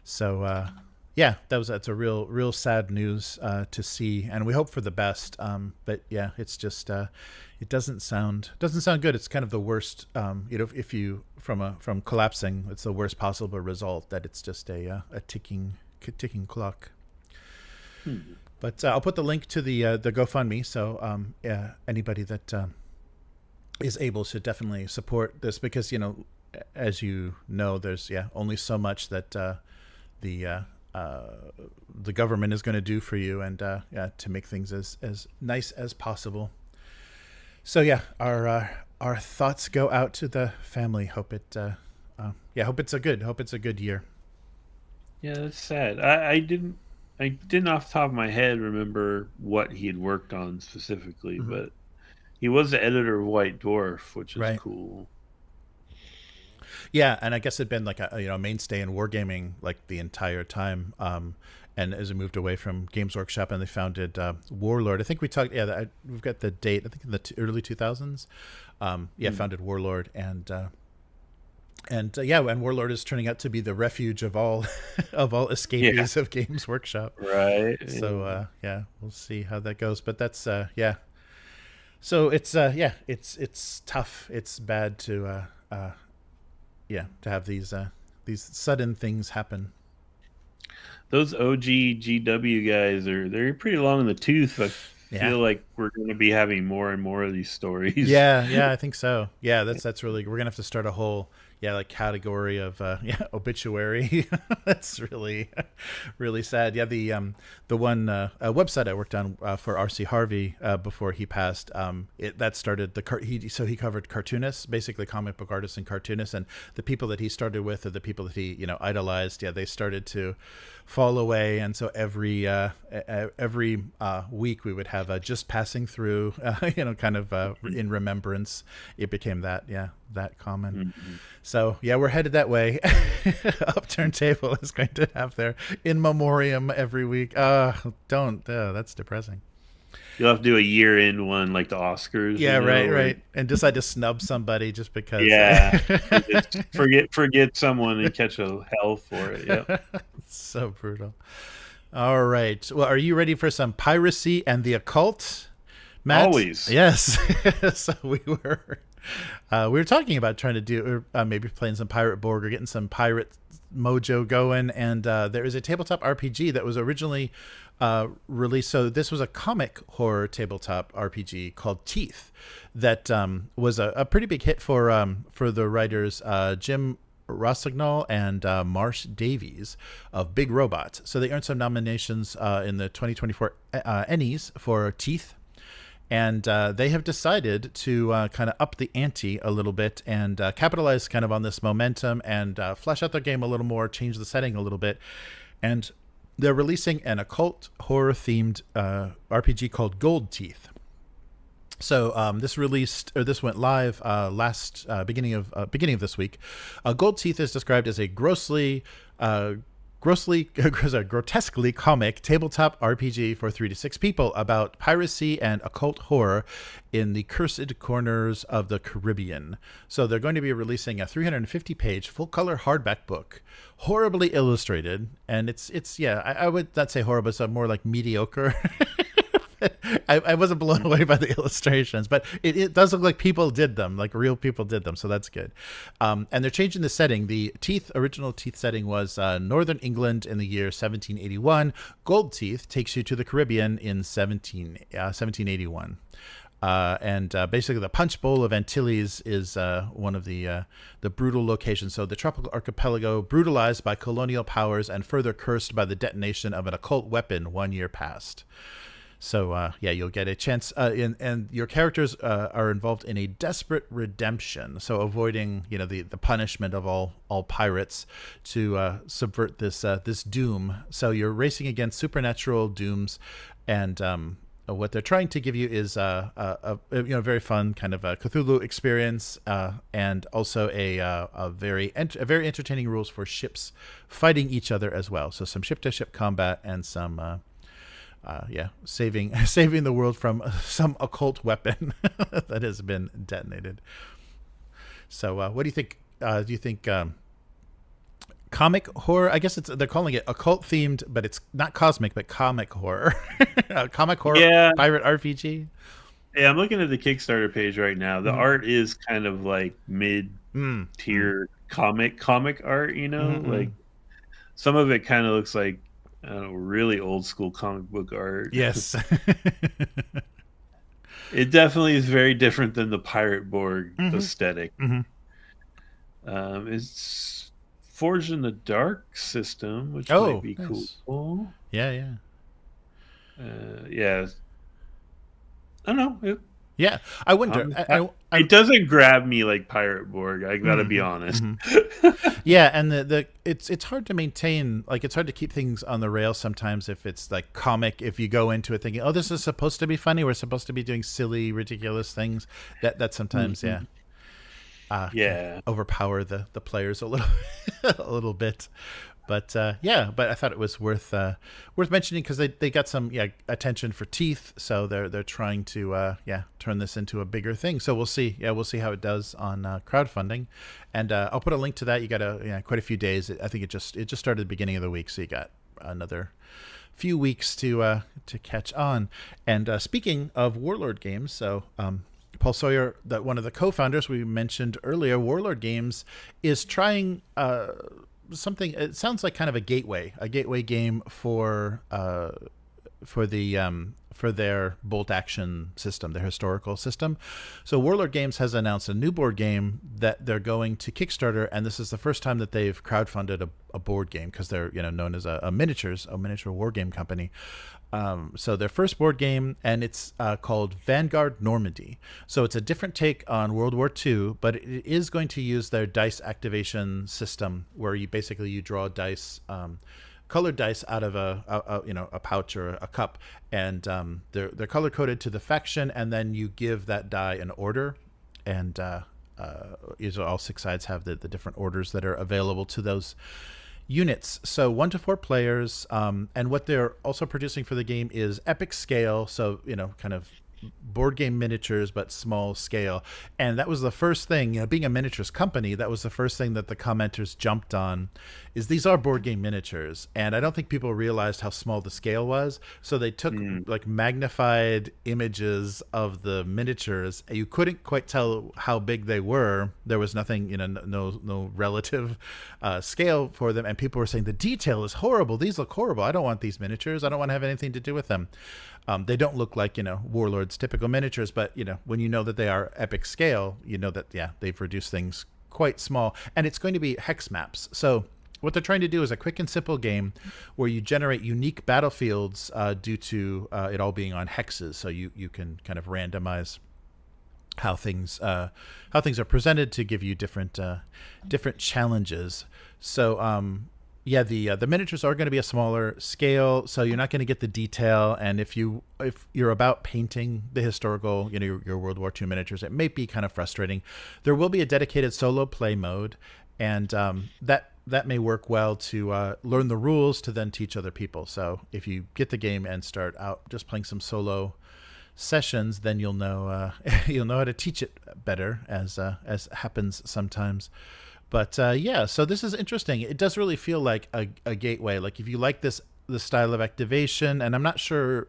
So that's a real sad news to see, and we hope for the best. But yeah, it's just it doesn't sound good. It's kind of the worst. If you from collapsing, it's the worst possible result. That it's just a ticking clock. But I'll put the link to the GoFundMe. So anybody that is able should definitely support this, because as you know, there's only so much that the government is going to do for you, and to make things as nice as possible. So our thoughts go out to the family. Hope it's a good year. Yeah, that's sad. I didn't off the top of my head remember what he had worked on specifically, but he was the editor of White Dwarf, which is cool. Yeah, and I guess it'd been like a mainstay in wargaming like the entire time. And as it moved away from Games Workshop, and they founded Warlord. I think we talked. Yeah, we've got the date. I think in the early 2000s. Founded Warlord, and Warlord is turning out to be the refuge of all escapees of Games Workshop. Right. So we'll see how that goes. But that's So it's it's tough. It's bad to to have these sudden things happen. Those OG GW guys they're pretty long in the tooth. I Yeah. feel like we're going to be having more and more of these stories. Yeah, I think so. Yeah, that's really we're gonna have to start a whole like category of obituary. That's really really sad. Yeah, the one website I worked on for RC Harvey before he passed, that started he covered cartoonists, basically comic book artists and cartoonists, and the people that he started with are the people that he idolized. Yeah, they started to fall away, and so every week we would have just passing through, kind of in remembrance. It became that common. Mm-hmm. So yeah, we're headed that way. Upturned Table is going to have their in memoriam every week. Don't. That's depressing. You'll have to do a year-end one like the Oscars. Yeah, right. And decide to snub somebody just because. Yeah, just forget someone and catch a hell for it. Yeah, so brutal. All right. Well, are you ready for some piracy and the occult, Matt? Always. Yes. So we were talking about trying to do maybe playing some pirate board or getting some pirate mojo going, and there is a tabletop RPG that was originally released. So this was a comic horror tabletop RPG called Teeth that was a pretty big hit for the writers Jim Rossignol and Marsh Davies of Big Robot. So they earned some nominations in the 2024 Ennies for Teeth. And they have decided to kind of up the ante a little bit and capitalize kind of on this momentum and flesh out their game a little more, change the setting a little bit. And they're releasing an occult horror themed RPG called Gold Teeth. So this went live last beginning of this week. Gold Teeth is described as a grotesquely comic tabletop RPG for 3 to 6 people about piracy and occult horror in the cursed corners of the Caribbean. So they're going to be releasing a 350-page full-color hardback book, horribly illustrated, and it's I would not say horrible, it's more like mediocre. I wasn't blown away by the illustrations, but it does look like people did them, like real people did them, so that's good. And they're changing the setting. The original Teeth setting was Northern England in the year 1781. Gold Teeth takes you to the Caribbean in 1781. And basically the Punch Bowl of Antilles is one of the brutal locations. So the tropical archipelago brutalized by colonial powers and further cursed by the detonation of an occult weapon 1 year past. So you'll get a chance, and your characters are involved in a desperate redemption. So avoiding, the punishment of all pirates to subvert this doom. So you're racing against supernatural dooms, and what they're trying to give you is a very fun kind of a Cthulhu experience, and also a very entertaining rules for ships fighting each other as well. So some ship to ship combat and some. Saving the world from some occult weapon that has been detonated. So, what do you think? Do you think comic horror? I guess they're calling it occult themed, but it's not cosmic, but comic horror. Comic horror, pirate RPG. Yeah, I'm looking at the Kickstarter page right now. The art is kind of like mid-tier comic art. Like some of it kind of looks like. Really old school comic book art. Yes. It definitely is very different than the pirate board aesthetic. It's Forged in the Dark system, which might be cool. Yeah. Yeah. I don't know. I wonder. It doesn't grab me like Pirate Borg. I gotta be honest. Yeah, and it's hard to maintain. Like it's hard to keep things on the rails sometimes if it's like comic. If you go into it thinking, "Oh, this is supposed to be funny. We're supposed to be doing silly, ridiculous things." That sometimes, can overpower the players a little a little bit. But but I thought it was worth mentioning because they got some attention for Teeth, so they're trying to turn this into a bigger thing. So we'll see how it does on crowdfunding, and I'll put a link to that. You got quite a few days. I think it just started at the beginning of the week, so you got another few weeks to catch on. And speaking of Warlord Games, so Paul Sawyer, one of the co-founders we mentioned earlier, Warlord Games is trying something. It sounds like kind of a gateway game for their bolt action system, their historical system. So Warlord Games has announced a new board game that they're going to Kickstarter, and this is the first time that they've crowdfunded a board game, because they're known as a miniature war game company. So their first board game, and it's called Vanguard Normandy. So it's a different take on World War II, but it is going to use their dice activation system, where you draw dice, colored dice out of a pouch or a cup, and they're color coded to the faction, and then you give that die an order, and all 6 sides have the different orders that are available to those units. So 1 to 4 players, and what they're also producing for the game is epic scale, so kind of board game miniatures but small scale. And that was the first thing, being a miniatures company, that was the first thing that the commenters jumped on, is these are board game miniatures. And I don't think people realized how small the scale was, so they took like magnified images of the miniatures. You couldn't quite tell how big they were. There was nothing, no relative scale for them, and people were saying the detail is horrible, these look horrible, I don't want these miniatures, I don't want to have anything to do with them. They don't look like Warlord's typical miniatures, but when you know that they are epic scale, that they've reduced things quite small. And it's going to be hex maps. So what they're trying to do is a quick and simple game where you generate unique battlefields due to it all being on hexes. So you can kind of randomize how things are presented to give you different challenges. So the miniatures are going to be a smaller scale, so you're not going to get the detail. And if you're about painting the historical, your World War II miniatures, it may be kind of frustrating. There will be a dedicated solo play mode, and that may work well to learn the rules to then teach other people. So if you get the game and start out just playing some solo sessions, then you'll know how to teach it better, as happens sometimes. But so this is interesting. It does really feel like a gateway. Like if you like the style of activation, and I'm not sure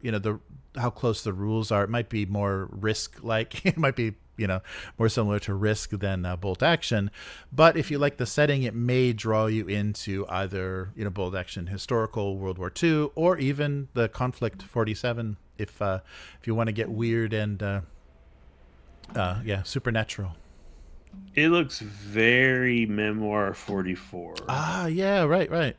how close the rules are. It might be more Risk-like. It might be more similar to Risk than bolt action. But if you like the setting, it may draw you into either bolt action historical World War II, or even the Conflict 47 if you want to get weird and supernatural. It looks very Memoir 44. Ah, yeah, right. Like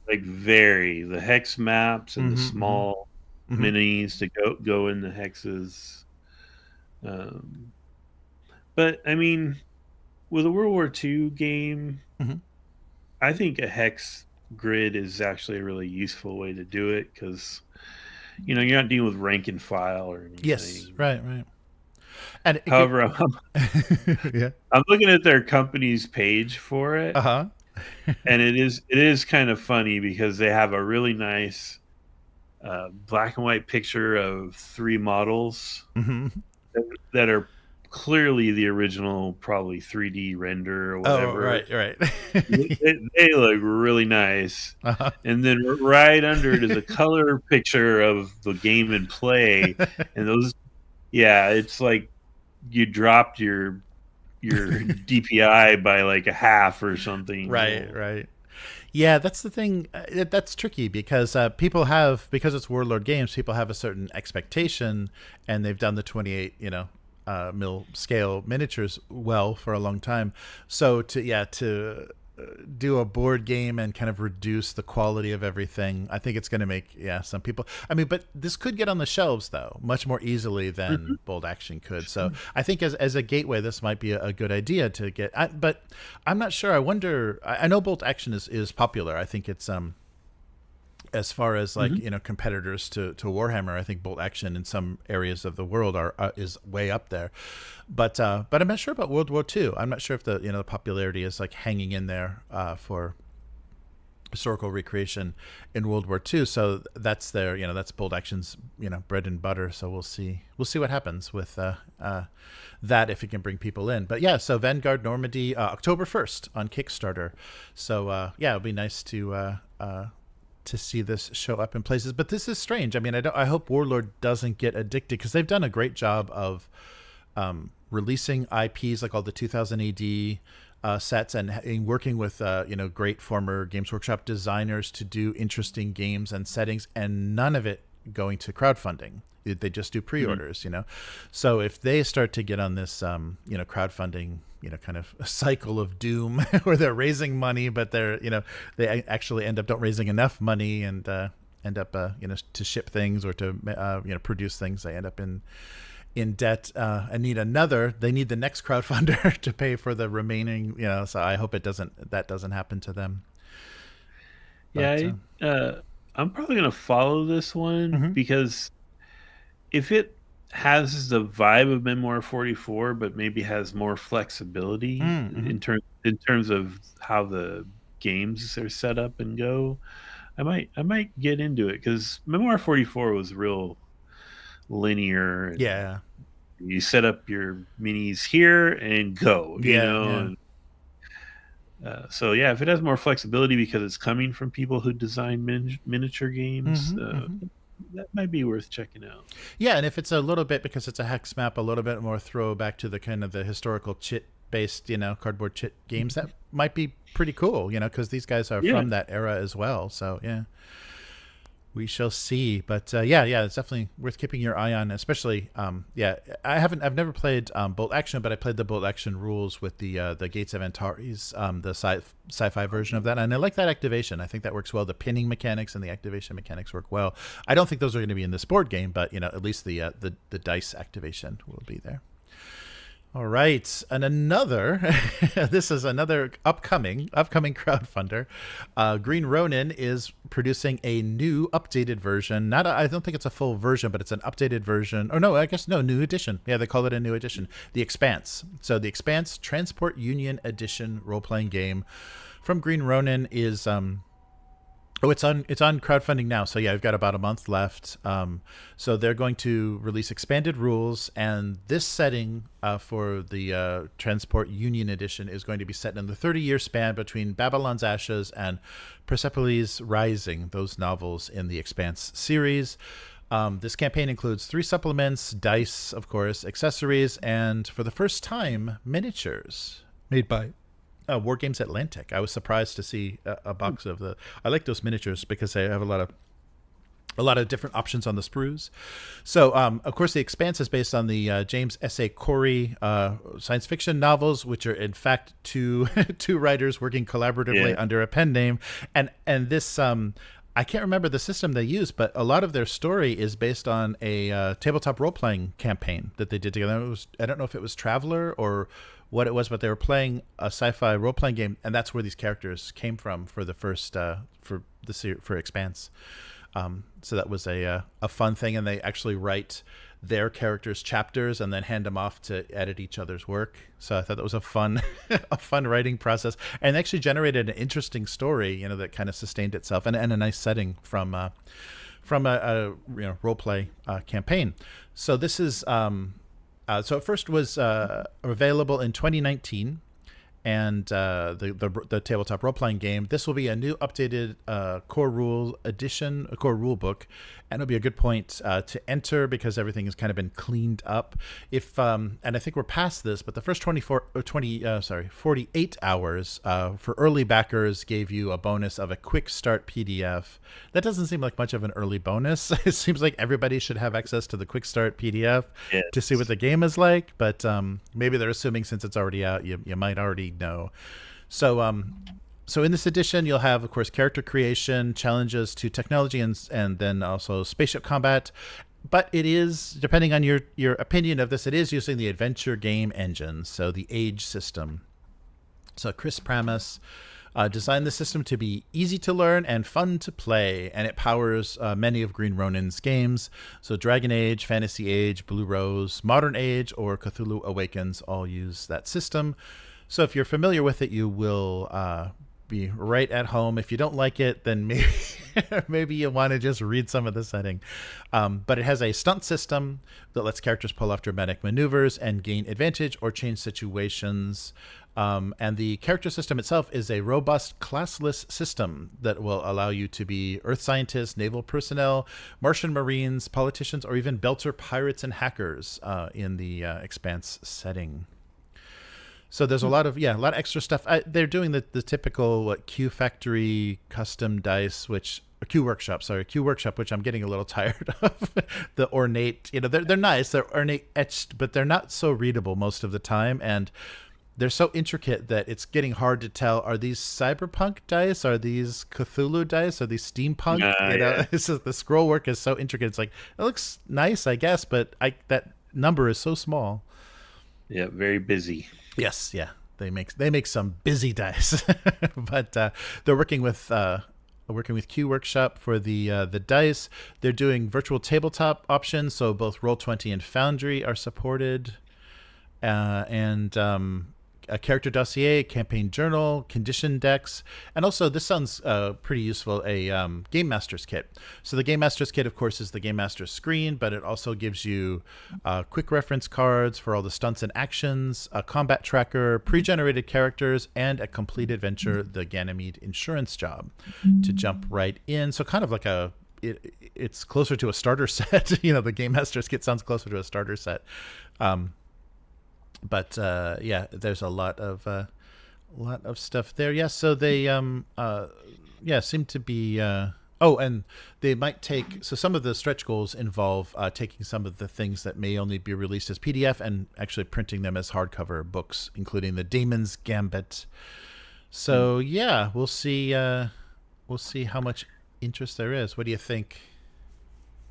the hex maps and the small minis to go in the hexes. But I mean, with a World War II game, I think a hex grid is actually a really useful way to do it, because you're not dealing with rank and file or anything. Yes, right. And however, I'm looking at their company's page for it, and it is kind of funny because they have a really nice black and white picture of 3 models that are clearly the original, probably 3D render or whatever. Oh, right. they look really nice. And then right under it is a color picture of the game in play, and those, it's like you dropped your DPI by like a half or something. Right. Yeah, that's the thing. That's tricky because because it's Warlord Games, people have a certain expectation, and they've done the 28 mil scale miniatures well for a long time. So to do a board game and kind of reduce the quality of everything, I think it's going to make some people. I mean, but this could get on the shelves though much more easily than bolt action could. So I think as a gateway, this might be a good idea to get. But I'm not sure. I wonder. I know bolt action is popular. I think it's as far as like competitors to Warhammer, I think bolt action in some areas of the world is way up there, but I'm not sure about World War II. I'm not sure if the popularity is like hanging in there for historical recreation in World War II. So that's that's bolt action's bread and butter. So we'll see what happens with that, if it can bring people in. But so Vanguard Normandy, October 1st on Kickstarter. So it'll be nice to to see this show up in places. But this is strange. I mean, I hope Warlord doesn't get addicted, because they've done a great job of releasing IPs like all the 2000 AD sets, and working with great former Games Workshop designers to do interesting games and settings, and none of it going to crowdfunding. They just do pre-orders, So if they start to get on this, crowdfunding, kind of a cycle of doom where they're raising money, but they actually end up not raising enough money, and end up, to ship things or to, produce things, they end up in debt, and they need the next crowdfunder to pay for the remaining, so I hope that doesn't happen to them. Yeah. I'm probably going to follow this one, because if it has the vibe of Memoir 44, but maybe has more flexibility in terms of how the games are set up and go, I might get into it, because Memoir 44 was real linear. Yeah. You set up your minis here and go, Yeah. So yeah, if it has more flexibility because it's coming from people who design miniature games, that might be worth checking out. Yeah, and if it's a little bit, because it's a hex map, a little bit more throwback to the kind of the historical chit-based, cardboard chit games, that might be pretty cool, because these guys are from that era as well. So yeah, we shall see. But yeah, it's definitely worth keeping your eye on, especially I've never played Bolt Action, but I played the Bolt Action rules with the Gates of Antares, the sci-fi version of that, and I like that activation. I think that works well. The pinning mechanics and the activation mechanics work well. I don't think those are going to be in this board game, but at least the dice activation will be there. All right, and this is another upcoming crowdfunder. Green Ronin is producing a new updated version. I don't think it's a full version, but it's an updated version. Or no, I guess no, new edition. Yeah, they call it a new edition. The Expanse. So the Expanse Transport Union Edition role-playing game from Green Ronin is it's on crowdfunding now. So yeah, we've got about a month left. So they're going to release expanded rules, and this setting for the Transport Union Edition is going to be set in the 30-year span between Babylon's Ashes and Persephone's Rising, those novels in the Expanse series. This campaign includes 3 supplements, dice, of course, accessories, and for the first time, miniatures made by War Games Atlantic. I was surprised to see a box of the. I like those miniatures because they have a lot of different options on the sprues. So, of course, The Expanse is based on the James S.A. Corey science fiction novels, which are in fact two writers working collaboratively under a pen name. And this I can't remember the system they use, but a lot of their story is based on a tabletop role-playing campaign that they did together. I don't know if it was Traveler or what it was, but they were playing a sci-fi role-playing game, and that's where these characters came from for the first for Expanse. So that was a fun thing, and they actually write their characters' chapters and then hand them off to edit each other's work. So I thought that was a fun writing process, and actually generated an interesting story, that kind of sustained itself, and a nice setting from a role play campaign. So this is so it first was available in 2019. And the tabletop role-playing game. This will be a new updated core rule edition, a core rule book, and it'll be a good point to enter because everything has kind of been cleaned up. And I think we're past this, but the first 48 hours for early backers gave you a bonus of a quick start PDF. That doesn't seem like much of an early bonus. It seems like everybody should have access to the quick start PDF to see what the game is like, but maybe they're assuming since it's already out, you might already know. So in this edition, you'll have, of course, character creation, challenges to technology, and then also spaceship combat. But it is, depending on your opinion of this, it is using the adventure game engine, so the Age system. So Chris Pramas designed the system to be easy to learn and fun to play, and it powers many of Green Ronin's games. So Dragon Age, Fantasy Age, Blue Rose, Modern Age, or Cthulhu Awakens all use that system. So if you're familiar with it, you will be right at home. If you don't like it, then maybe maybe you want to just read some of the setting. But it has a stunt system that lets characters pull off dramatic maneuvers and gain advantage or change situations. And the character system itself is a robust classless system that will allow you to be Earth scientists, naval personnel, Martian marines, politicians, or even belter pirates and hackers in the Expanse setting. So there's a lot of extra stuff. They're doing the typical Q Factory custom dice, which Q Workshop, which I'm getting a little tired of. The ornate, they're nice, they're ornate etched, but they're not so readable most of the time, and they're so intricate that it's getting hard to tell. Are these cyberpunk dice? Are these Cthulhu dice? Are these steampunk? It's just, the scroll work is so intricate. It's like, it looks nice, I guess, but that number is so small. Yeah, very busy. Yes, yeah, they make some busy dice, but they're working with Q Workshop for the dice. They're doing virtual tabletop options, so both Roll20 and Foundry are supported, and a character dossier, campaign journal, condition decks, and also, this sounds pretty useful, a Game Master's Kit. So the Game Master's Kit, of course, is the Game Master's screen, but it also gives you quick reference cards for all the stunts and actions, a combat tracker, pre-generated characters, and a complete adventure, the Ganymede Insurance Job, to jump right in. So kind of like it's closer to a starter set. The Game Master's Kit sounds closer to a starter set. But there's a lot of stuff there. Yeah, so they seem to be. And they might take. So some of the stretch goals involve taking some of the things that may only be released as PDF and actually printing them as hardcover books, including the Damon's Gambit. So we'll see. We'll see how much interest there is. What do you think?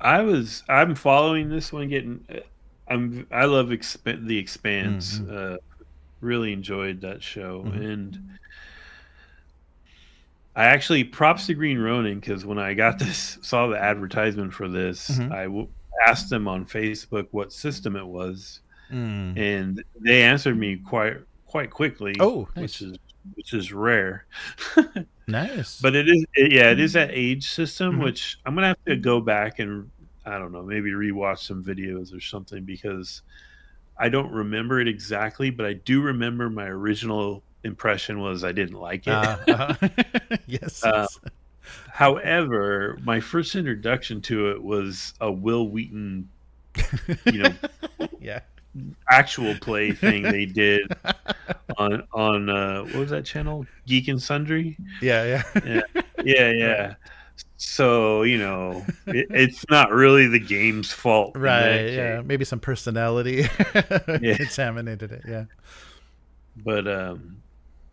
I'm following this one. I love the Expanse. Mm-hmm. Really enjoyed that show, and I actually props to Green Ronin, because when I saw the advertisement for this, I asked them on Facebook what system it was, and they answered me quite quickly. Oh, nice. which is rare. Nice. But it is that age system, which I'm gonna have to go back and, I don't know, maybe rewatch some videos or something, because I don't remember it exactly, but I do remember my original impression was I didn't like it. Yes. However, my first introduction to it was a Will Wheaton, actual play thing they did on what was that channel? Geek and Sundry? Yeah. So, it's not really the game's fault. Right, yeah. Maybe some personality contaminated it, yeah. But, I'll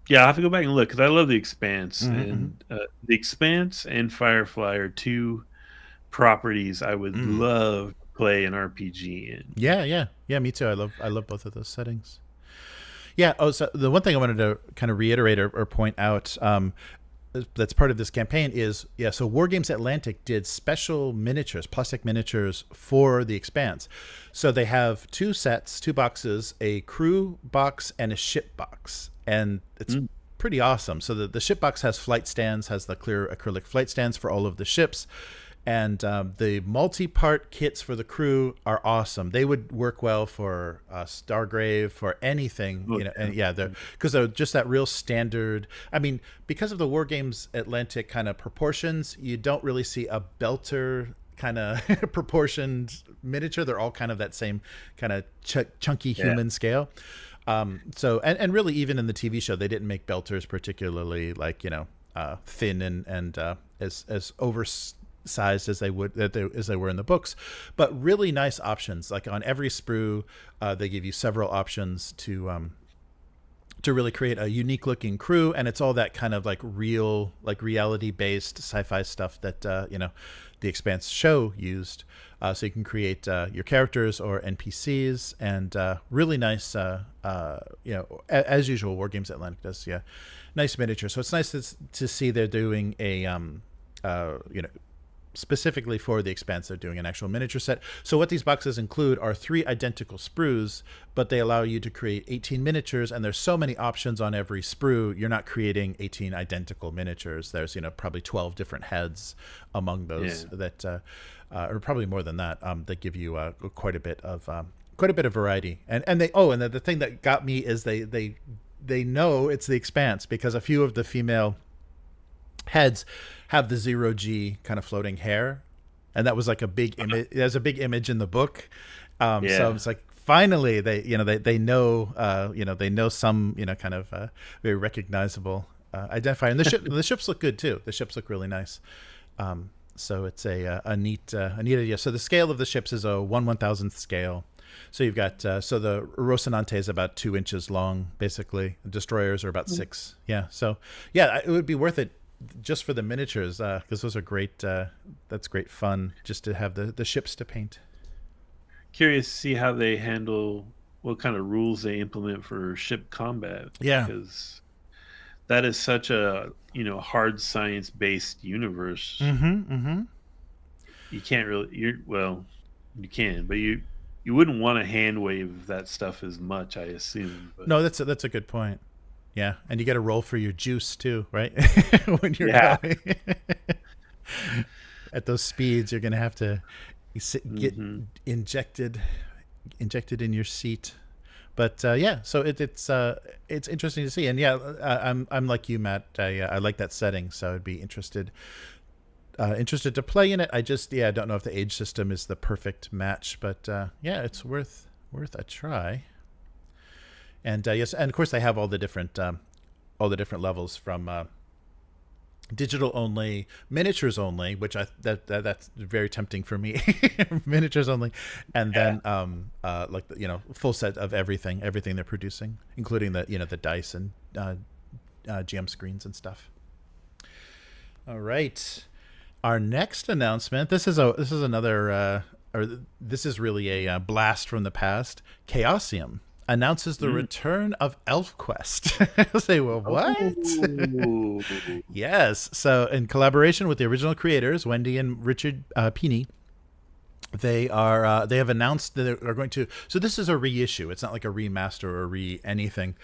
have to go back and look, because I love The Expanse. And The Expanse and Firefly are two properties I would love to play an RPG in. Yeah, me too. I love both of those settings. Yeah, so the one thing I wanted to kind of reiterate or point out, that's part of this campaign is, so Wargames Atlantic did special miniatures, plastic miniatures for the Expanse. So they have two boxes, a crew box and a ship box. And it's pretty awesome. So the ship box has flight stands, has the clear acrylic flight stands for all of the ships. And the multi-part kits for the crew are awesome. They would work well for Stargrave, for anything, because they're just that real standard. I mean, because of the Wargames Atlantic kind of proportions, you don't really see a belter kind of proportioned miniature. They're all kind of that same kind of chunky human scale. So really, even in the TV show, they didn't make belters particularly thin and as oversized as they were in the books, but really nice options. Like on every sprue, they give you several options to really create a unique looking crew, and it's all that kind of reality based sci-fi stuff that the Expanse show used. So you can create your characters or NPCs, and really nice, as usual, Wargames Atlantic does, nice miniature. So it's nice to see they're doing a specifically for the Expanse. They're doing an actual miniature set. So what these boxes include are 3 identical sprues, but they allow you to create 18 miniatures, and there's so many options on every sprue. You're not creating 18 identical miniatures. There's, probably 12 different heads among those that, or probably more than that, that give you quite a bit of variety. And the thing that got me is they know it's the Expanse, because a few of the female heads have the 0G kind of floating hair, and that was like a big image. There's a big image in the book, so it's like finally they know they know some kind of very recognizable identifier. And the ships look good too. The ships look really nice. So it's a neat idea. So the scale of the ships is a 1/1000th scale. So you've got so the Rocinante is about 2 inches long, basically. The destroyers are about 6. Yeah. So yeah, it would be worth it just for the miniatures, because those are great. That's great fun just to have the ships to paint. Curious to see how they handle what kind of rules they implement for ship combat. Yeah, because that is such a hard science based universe. You can't really. You can, but you wouldn't want to hand wave that stuff as much, I assume. But. No, that's a good point. Yeah, and you got to roll for your juice too, right? When you're going at those speeds, you're going to have to get injected in your seat. But so it's interesting to see, and I'm like you, Matt. I like that setting, so I'd be interested to play in it. I just I don't know if the age system is the perfect match, but it's worth a try. And yes, and of course they have all the different levels, from digital only, miniatures only, which that's very tempting for me. Miniatures only, and then like full set of everything they're producing, including the dice and GM screens and stuff. All right, our next announcement. This is another, this is really a blast from the past. Chaosium announces the return of Elfquest. I'll say, well, what? Yes. So in collaboration with the original creators, Wendy and Richard Pini, they have announced that they're going to, so this is a reissue. It's not like a remaster or anything.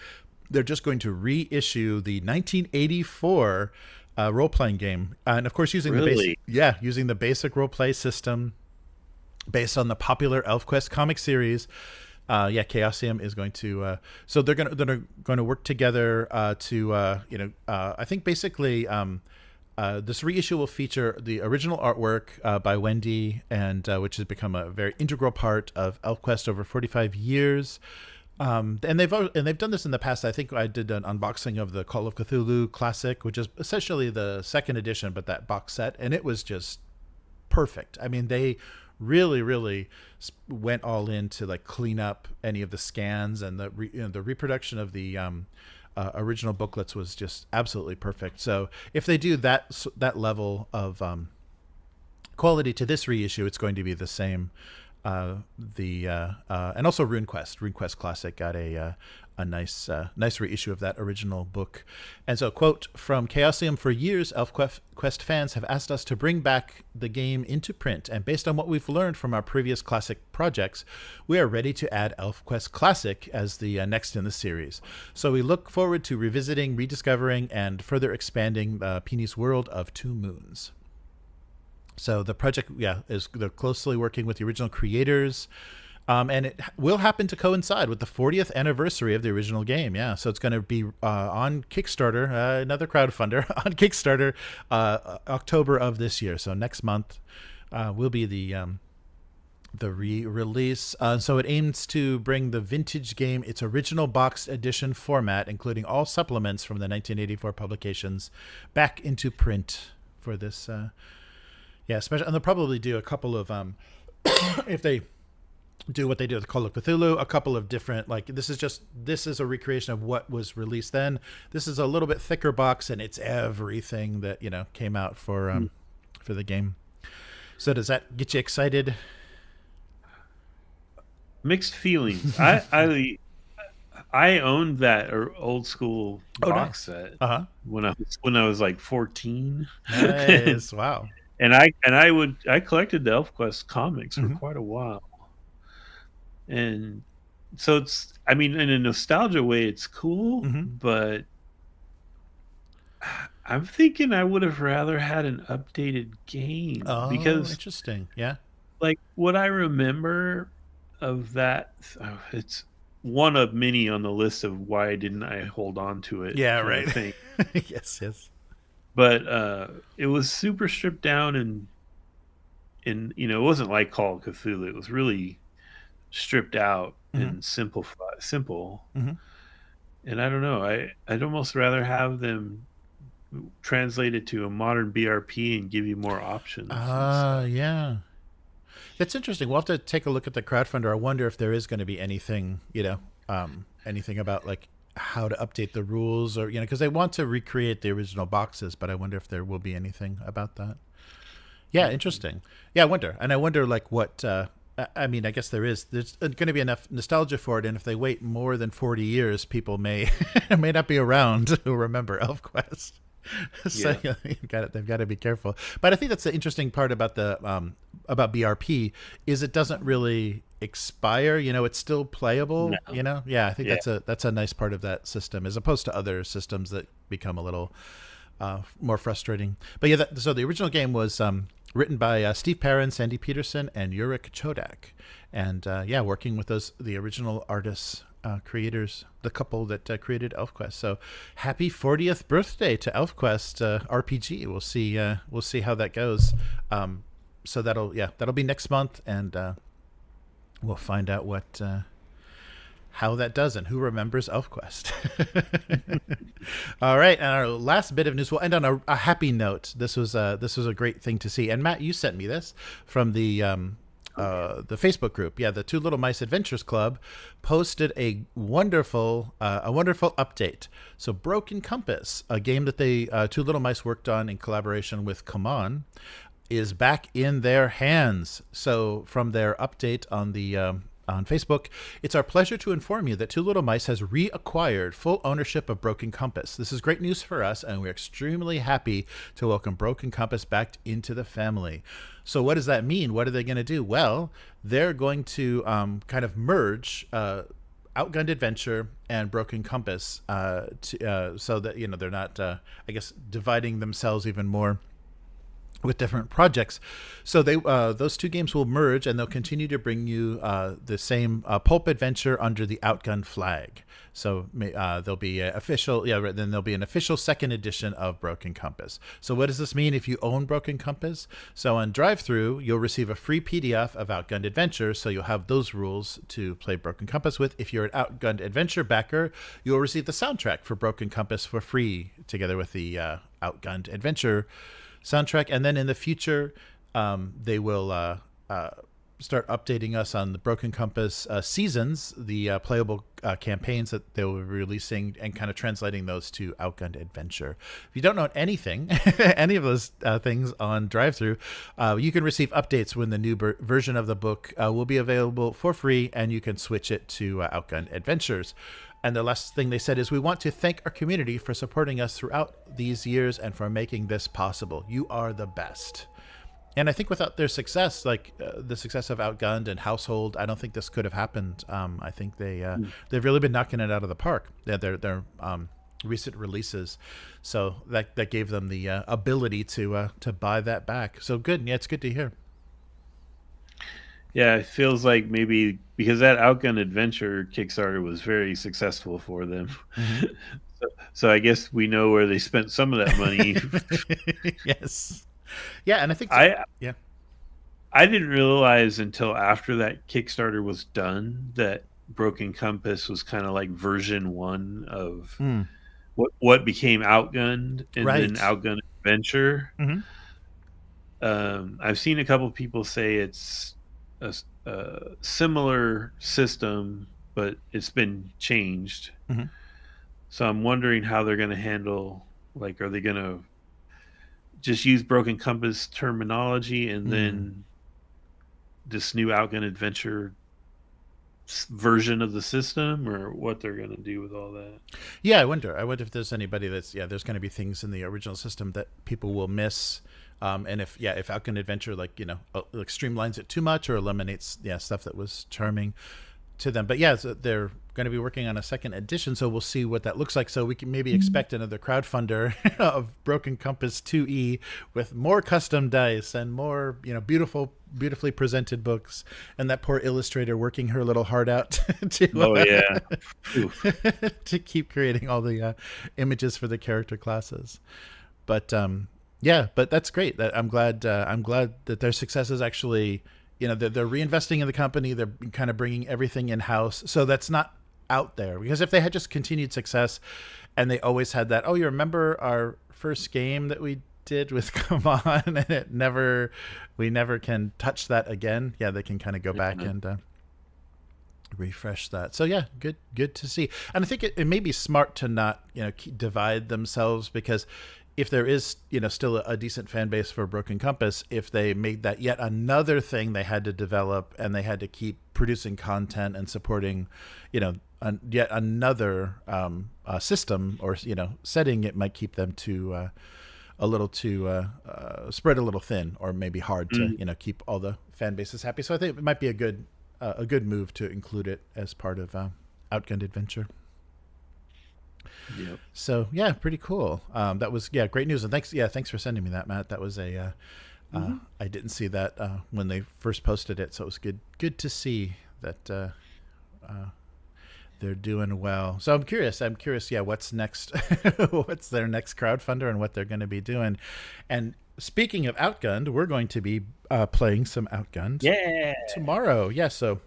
They're just going to reissue the 1984 role-playing game. And of course, using the basic role-play system based on the popular Elfquest comic series. Chaosium is going to so they're going to work together to I think basically this reissue will feature the original artwork by Wendy, and which has become a very integral part of Elfquest over 45 years. And they've done this in the past. I think I did an unboxing of the Call of Cthulhu Classic, which is essentially the second edition, but that box set, and it was just perfect. I mean, they really went all in to like clean up any of the scans, and the reproduction of the original booklets was just absolutely perfect. So if they do that level of quality to this reissue, it's going to be the same. And also RuneQuest Classic got a nice reissue of that original book. And so, quote from Chaosium: "For years, Elfquest fans have asked us to bring back the game into print, and based on what we've learned from our previous classic projects, we are ready to add Elfquest Classic as the next in the series. So we look forward to revisiting, rediscovering, and further expanding Pini's world of Two Moons." So the project, they're closely working with the original creators, and it will happen to coincide with the 40th anniversary of the original game. Yeah, so it's going to be on Kickstarter, another crowdfunder, on Kickstarter, October of this year. So next month will be the re-release. So it aims to bring the vintage game, its original boxed edition format, including all supplements from the 1984 publications, back into print for this. Especially, and they'll probably do a couple of, if they do what they do with Call of Cthulhu, a couple of different, like this is a recreation of what was released then. This is a little bit thicker box, and it's everything that came out for the game. So does that get you excited? Mixed feelings. I owned that old school box set when I was like 14. Nice. Wow. And I collected the Elfquest comics for Hmm. quite a while, and so it's, I mean, in a nostalgia way, it's cool, Hmm. but I'm thinking I would have rather had an updated game Oh, because, interesting. Yeah. like, what I remember of that, it's one of many on the list of why didn't I hold on to it Yeah. kind Right. of thing. Yes. Yes. But it was super stripped down, and it wasn't like Call of Cthulhu. It was really stripped out Hmm. and simple. Hmm. And I don't know. I'd almost rather have them translate it to a modern BRP and give you more options and stuff. Yeah. That's interesting. We'll have to take a look at the crowdfunder. I wonder if there is going to be anything, anything about like how to update the rules, or because they want to recreate the original boxes, but I wonder if there will be anything about that. Yeah, Mhm. interesting. Yeah, I wonder, and I wonder like what. I mean, I guess there's going to be enough nostalgia for it, and if they wait more than 40 years, people may may not be around who remember ElfQuest. So Yeah. yeah, they've got to be careful. But I think that's the interesting part about the about BRP is it doesn't really expire. It's still playable. No. Yeah, I think Yeah. that's a nice part of that system, as opposed to other systems that become a little more frustrating. But yeah, so the original game was written by Steve Perrin, Sandy Peterson, and Yurik Chodak, and yeah, working with the original artists, creators, the couple that created ElfQuest. So happy 40th birthday to ElfQuest RPG. We'll see how that goes. So that'll be next month, and we'll find out what. How that does and who remembers ElfQuest. All right, and our last bit of news. We'll end on a happy note. This was a great thing to see. And Matt, you sent me this from the Facebook group. Yeah, the Two Little Mice Adventures Club posted a wonderful update. So Broken Compass, a game that they Two Little Mice worked on in collaboration with Come On, is back in their hands. So from their update on Facebook, it's our pleasure to inform you that Two Little Mice has reacquired full ownership of Broken Compass. This is great news for us, and we're extremely happy to welcome Broken Compass back into the family. So what does that mean? What are they going to do? Well, they're going to kind of merge Outgunned Adventure and Broken Compass, so that they're not, I guess, dividing themselves even more with different projects. So those two games will merge, and they'll continue to bring you the same pulp adventure under the Outgunned flag. So there'll be then there'll be an official second edition of Broken Compass. So what does this mean if you own Broken Compass? So on drive-through, you'll receive a free PDF of Outgunned Adventure, so you'll have those rules to play Broken Compass with. If you're an Outgunned Adventure backer, you'll receive the soundtrack for Broken Compass for free, together with the Outgunned Adventure soundtrack. And then in the future, they will start updating us on the Broken Compass seasons, the playable campaigns that they will be releasing, and kind of translating those to Outgunned Adventure. If you don't know anything, any of those things on drive-through, you can receive updates when the new version of the book will be available for free, and you can switch it to Outgunned Adventures. And the last thing they said is, we want to thank our community for supporting us throughout these years and for making this possible. You are the best. And I think without their success, like the success of Outgunned and Household, I don't think this could have happened. I think they've really been knocking it out of the park. Yeah, their recent releases, so that gave them the ability to buy that back. So good. Yeah, it's good to hear. Yeah, it feels like maybe because that Outgun Adventure Kickstarter was very successful for them. Mm-hmm. So I guess we know where they spent some of that money. Yes. Yeah, and I think I yeah. I didn't realize until after that Kickstarter was done that Broken Compass was kind of like version 1 of Mm. what became Outgunned and then Right. Outgunned Adventure. Mm-hmm. I've seen a couple of people say it's a similar system, but it's been changed. Mm-hmm. So I'm wondering how they're going to handle. Like, are they going to just use Broken Compass terminology and Mm. then this new Outgun Adventure version of the system, or what they're going to do with all that? Yeah, I wonder. I wonder if there's anybody there's going to be things in the original system that people will miss, And if Outgun Adventure like streamlines it too much or eliminates stuff that was charming to them. But yeah, so they're going to be working on a second edition, so we'll see what that looks like. So we can maybe expect another crowdfunder of Broken Compass 2E with more custom dice and more beautifully presented books, and that poor illustrator working her little heart out to to keep creating all the images for the character classes. But but that's great. I'm glad that their success is actually, they're reinvesting in the company. They're kind of bringing everything in house. So that's not out there, because if they had just continued success and they always had that, you remember our first game that we did with Come On, and we never can touch that again. Yeah, they can kind of go back and refresh that. So yeah, good to see. And I think it may be smart to not divide themselves, because if there is still a decent fan base for Broken Compass, if they made that yet another thing they had to develop, and they had to keep producing content and supporting yet another system or setting, it might keep them a little too spread a little thin, or maybe hard to keep all the fan bases happy. So I think it might be a good move to include it as part of Outgunned Adventure. Yep. So yeah, pretty cool. That was great news, and thanks for sending me that, Matt. That was I didn't see that when they first posted it, so it was good to see that they're doing well. So I'm curious, what's next? What's their next crowdfunder and what they're going to be doing? And speaking of Outgunned, we're going to be playing some Outgunned tomorrow. Yeah, so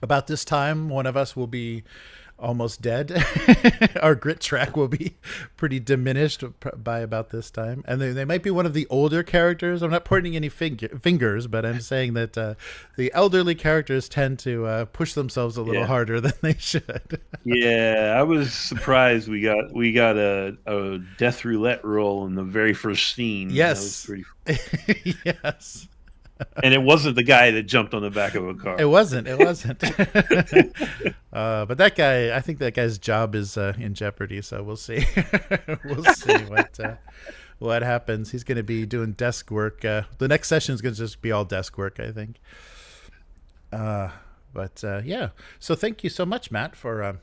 about this time, one of us will be almost dead. Our grit track will be pretty diminished by about this time, and they might be one of the older characters. I'm not pointing any fingers, but I'm saying that the elderly characters tend to push themselves a little harder than they should. Yeah, I was surprised we got a death roulette roll in the very first scene. Yes, that was pretty yes. And it wasn't the guy that jumped on the back of a car. It wasn't. But that guy, I think that guy's job is in jeopardy. So we'll see. We'll see what happens. He's going to be doing desk work. The next session is going to just be all desk work, I think. So thank you so much, Matt, for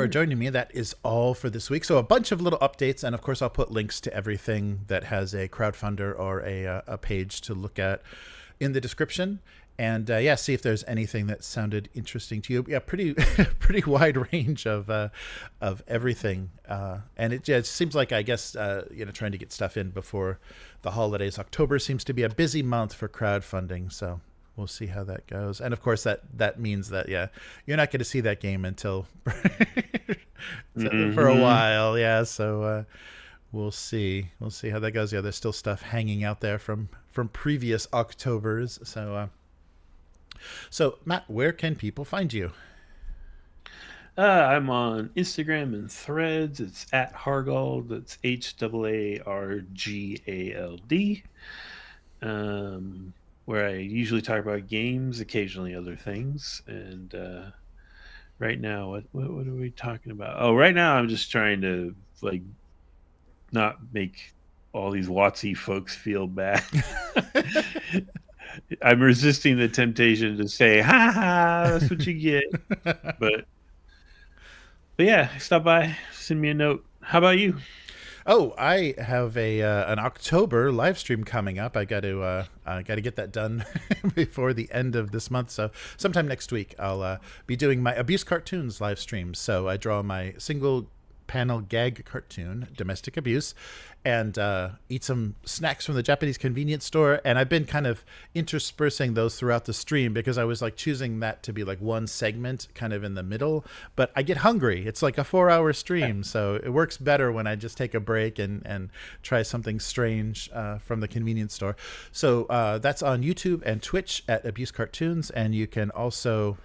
joining me. That is all for this week. So a bunch of little updates, and of course I'll put links to everything that has a crowdfunder or a page to look at in the description. And see if there's anything that sounded interesting to you. Yeah, pretty wide range of everything. And it seems like, I guess, trying to get stuff in before the holidays. October seems to be a busy month for crowdfunding, so we'll see how that goes. And of course that means that you're not going to see that game until for a while. Yeah, so we'll see how that goes. Yeah, there's still stuff hanging out there from previous Octobers. So Matt, where can people find you? I'm on Instagram and Threads. It's at Hargald. That's HAARGALD. Where I usually talk about games, occasionally other things. And right now, what are we talking about? Oh, right now I'm just trying to not make all these WotC folks feel bad. I'm resisting the temptation to say, "Ha ha, that's what you get." But yeah, stop by, send me a note. How about you? Oh, I have an October live stream coming up. I got to get that done before the end of this month. So sometime next week, I'll be doing my abuse cartoons live stream. So I draw my single panel gag cartoon, Domestic Abuse, and eat some snacks from the Japanese convenience store. And I've been kind of interspersing those throughout the stream, because I was choosing that to be one segment kind of in the middle, but I get hungry. It's like a 4-hour stream, so it works better when I just take a break and try something strange from the convenience store. So that's on YouTube and Twitch at Abuse Cartoons, and you can also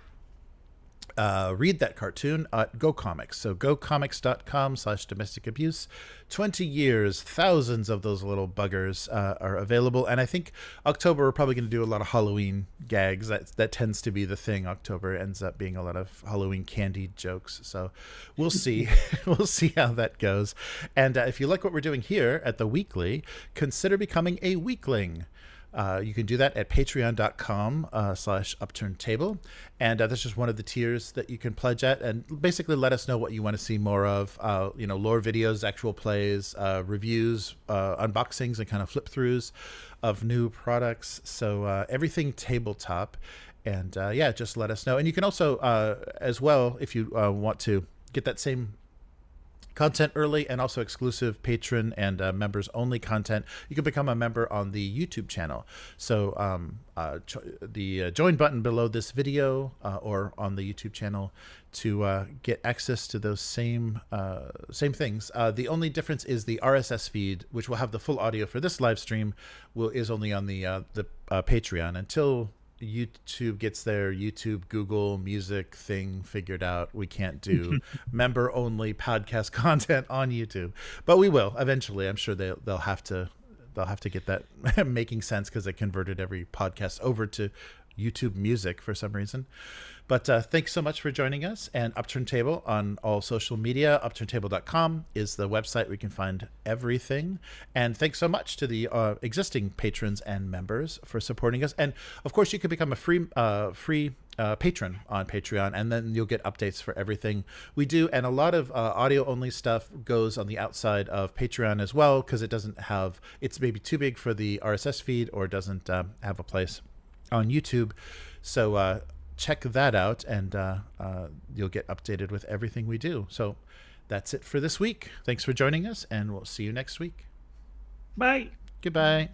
read that cartoon at GoComics. So gocomics.com/domestic abuse. 20 years, thousands of those little buggers are available. And I think October, we're probably going to do a lot of Halloween gags. That tends to be the thing. October ends up being a lot of Halloween candy jokes. So we'll see. We'll see how that goes. And if you like what we're doing here at the Weekly, consider becoming a weekling. You can do that at patreon.com/upturntable. And that's just one of the tiers that you can pledge at. And basically let us know what you want to see more of. Lore videos, actual plays, reviews, unboxings, and kind of flip throughs of new products. So everything tabletop. And just let us know. And you can also, as well, if you want to get that same content early and also exclusive patron and members only content, you can become a member on the YouTube channel. So the join button below this video or on the YouTube channel to get access to those same things. The only difference is the RSS feed, which will have the full audio for this live stream, is only on the Patreon until YouTube gets their YouTube Google Music thing figured out. We can't do member only podcast content on YouTube, but we will eventually. I'm sure they'll have to get that making sense, because they converted every podcast over to YouTube Music for some reason. But thanks so much for joining us. And Upturn Table on all social media. Upturntable.com is the website where you can find everything. And thanks so much to the existing patrons and members for supporting us. And of course, you can become a free patron on Patreon, and then you'll get updates for everything we do. And a lot of audio only stuff goes on the outside of Patreon as well, because it's maybe too big for the RSS feed, or doesn't have a place on YouTube. So check that out, and you'll get updated with everything we do. So that's it for this week. Thanks for joining us, and we'll see you next week. Bye. Goodbye.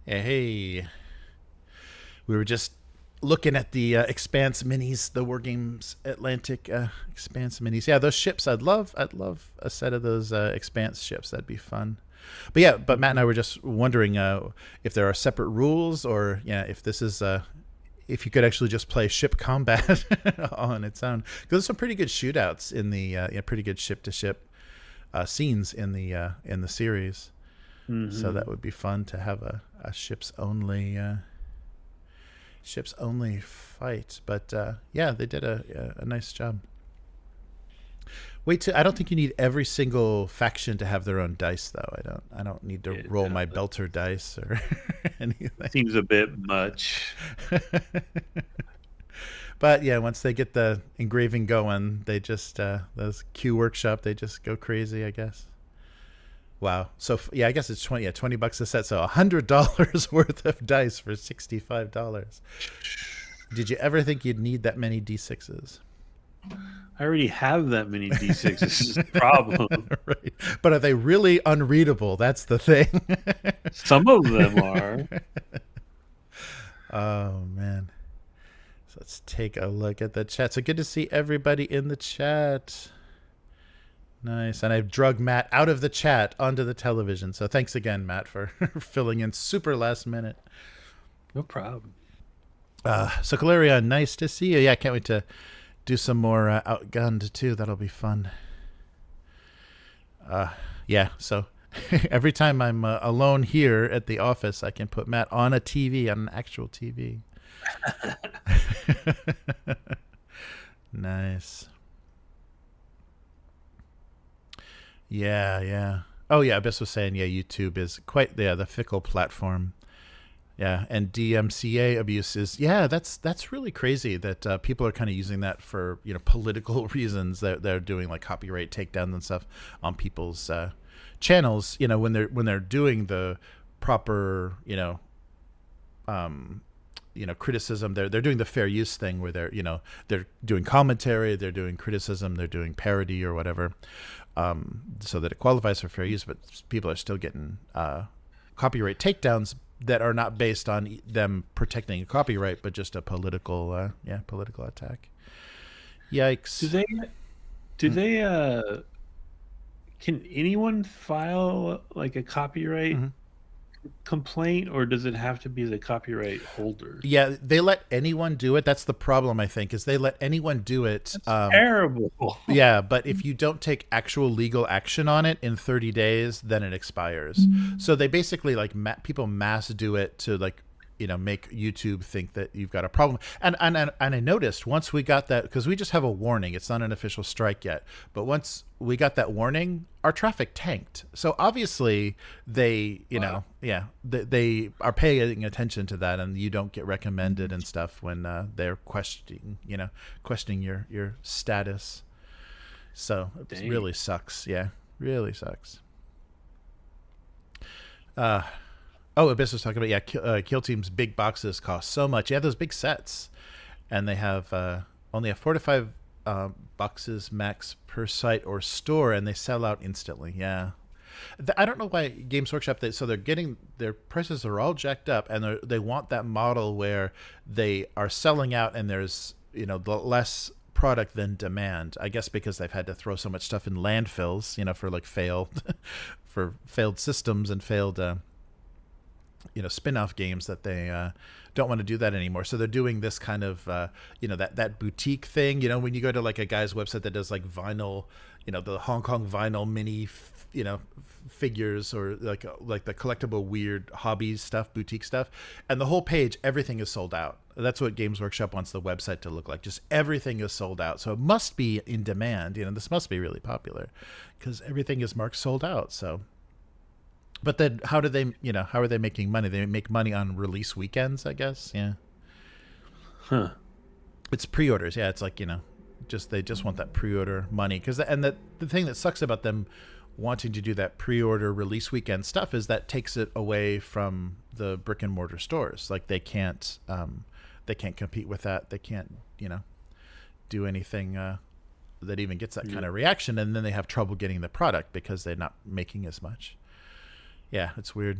Hey, we were just looking at the Expanse minis, the War Games Atlantic Expanse minis. Yeah, those ships, I'd love a set of those Expanse ships. That'd be fun. But yeah, but Matt and I were just wondering if there are separate rules, or if this is if you could actually just play ship combat on its own. Because there's some pretty good shootouts in the pretty good ship to ship scenes in the series. Mm-hmm. So that would be fun to have a ships only fight. But yeah, they did a nice job. I don't think you need every single faction to have their own dice, though. I don't need to roll my belter dice or anything. Seems a bit much. But yeah, once they get the engraving going, they just those Q Workshop, they just go crazy, I guess. Wow. So yeah, I guess it's $20 a set. So $100 worth of dice for $65. Did you ever think you'd need that many D6s? I already have that many D6s. This is the problem. Right. But are they really unreadable? That's the thing. Some of them are. Oh, man. So let's take a look at the chat. So good to see everybody in the chat. Nice. And I've drug Matt out of the chat onto the television. So thanks again, Matt, for filling in super last minute. No problem. So Calerion, nice to see you. Yeah, I can't wait to do some more Outgunned too. That'll be fun. Yeah, so every time I'm alone here at the office, I can put Matt on a TV, on an actual TV. Nice. Yeah. Oh, yeah, Abyss was saying, yeah, YouTube is quite the fickle platform. Yeah, and DMCA abuse is, yeah, that's really crazy that people are kind of using that for, political reasons. They're doing like copyright takedowns and stuff on people's channels, when they're doing the proper, criticism. They're doing the fair use thing where they're doing commentary, they're doing criticism, they're doing parody or whatever, so that it qualifies for fair use. But people are still getting copyright takedowns that are not based on them protecting a copyright, but just a political attack. Yikes! Do they? Can anyone file like a copyright complaint, or does it have to be the copyright holder? Yeah, they let anyone do it. That's the problem, I think, is they let anyone do it. That's terrible. Yeah, but if you don't take actual legal action on it in 30 days, then it expires. So they basically people mass do it to make YouTube think that you've got a problem. And I noticed once we got that, because we just have a warning, it's not an official strike yet, but once we got that warning, our traffic tanked. So obviously they they are paying attention to that, and you don't get recommended and stuff when they're questioning your status. So it really sucks. Yeah, really sucks. Abyss was talking about, Kill Team's big boxes cost so much. Yeah, those big sets. And they have only have 4 to 5 boxes max per site or store, and they sell out instantly. Yeah. I don't know why Games Workshop, they're getting, their prices are all jacked up, and they want that model where they are selling out and there's, less product than demand. I guess because they've had to throw so much stuff in landfills, for failed systems and failed spin-off games, that they don't want to do that anymore. So they're doing this kind of that boutique thing, when you go to like a guy's website that does like vinyl, the Hong Kong vinyl mini figures, or like the collectible weird hobby stuff, boutique stuff, and the whole page, everything is sold out. That's what Games Workshop wants the website to look like. Just everything is sold out. So it must be in demand. This must be really popular because everything is marked sold out. So but then how are they making money? They make money on release weekends, I guess. Yeah. Huh. It's pre-orders. Yeah. It's like, they just want that pre-order money. The thing that sucks about them wanting to do that pre-order release weekend stuff is that takes it away from the brick and mortar stores. Like they can't compete with that. They can't, do anything, that even gets that kind of reaction. And then they have trouble getting the product because they're not making as much. Yeah, it's weird.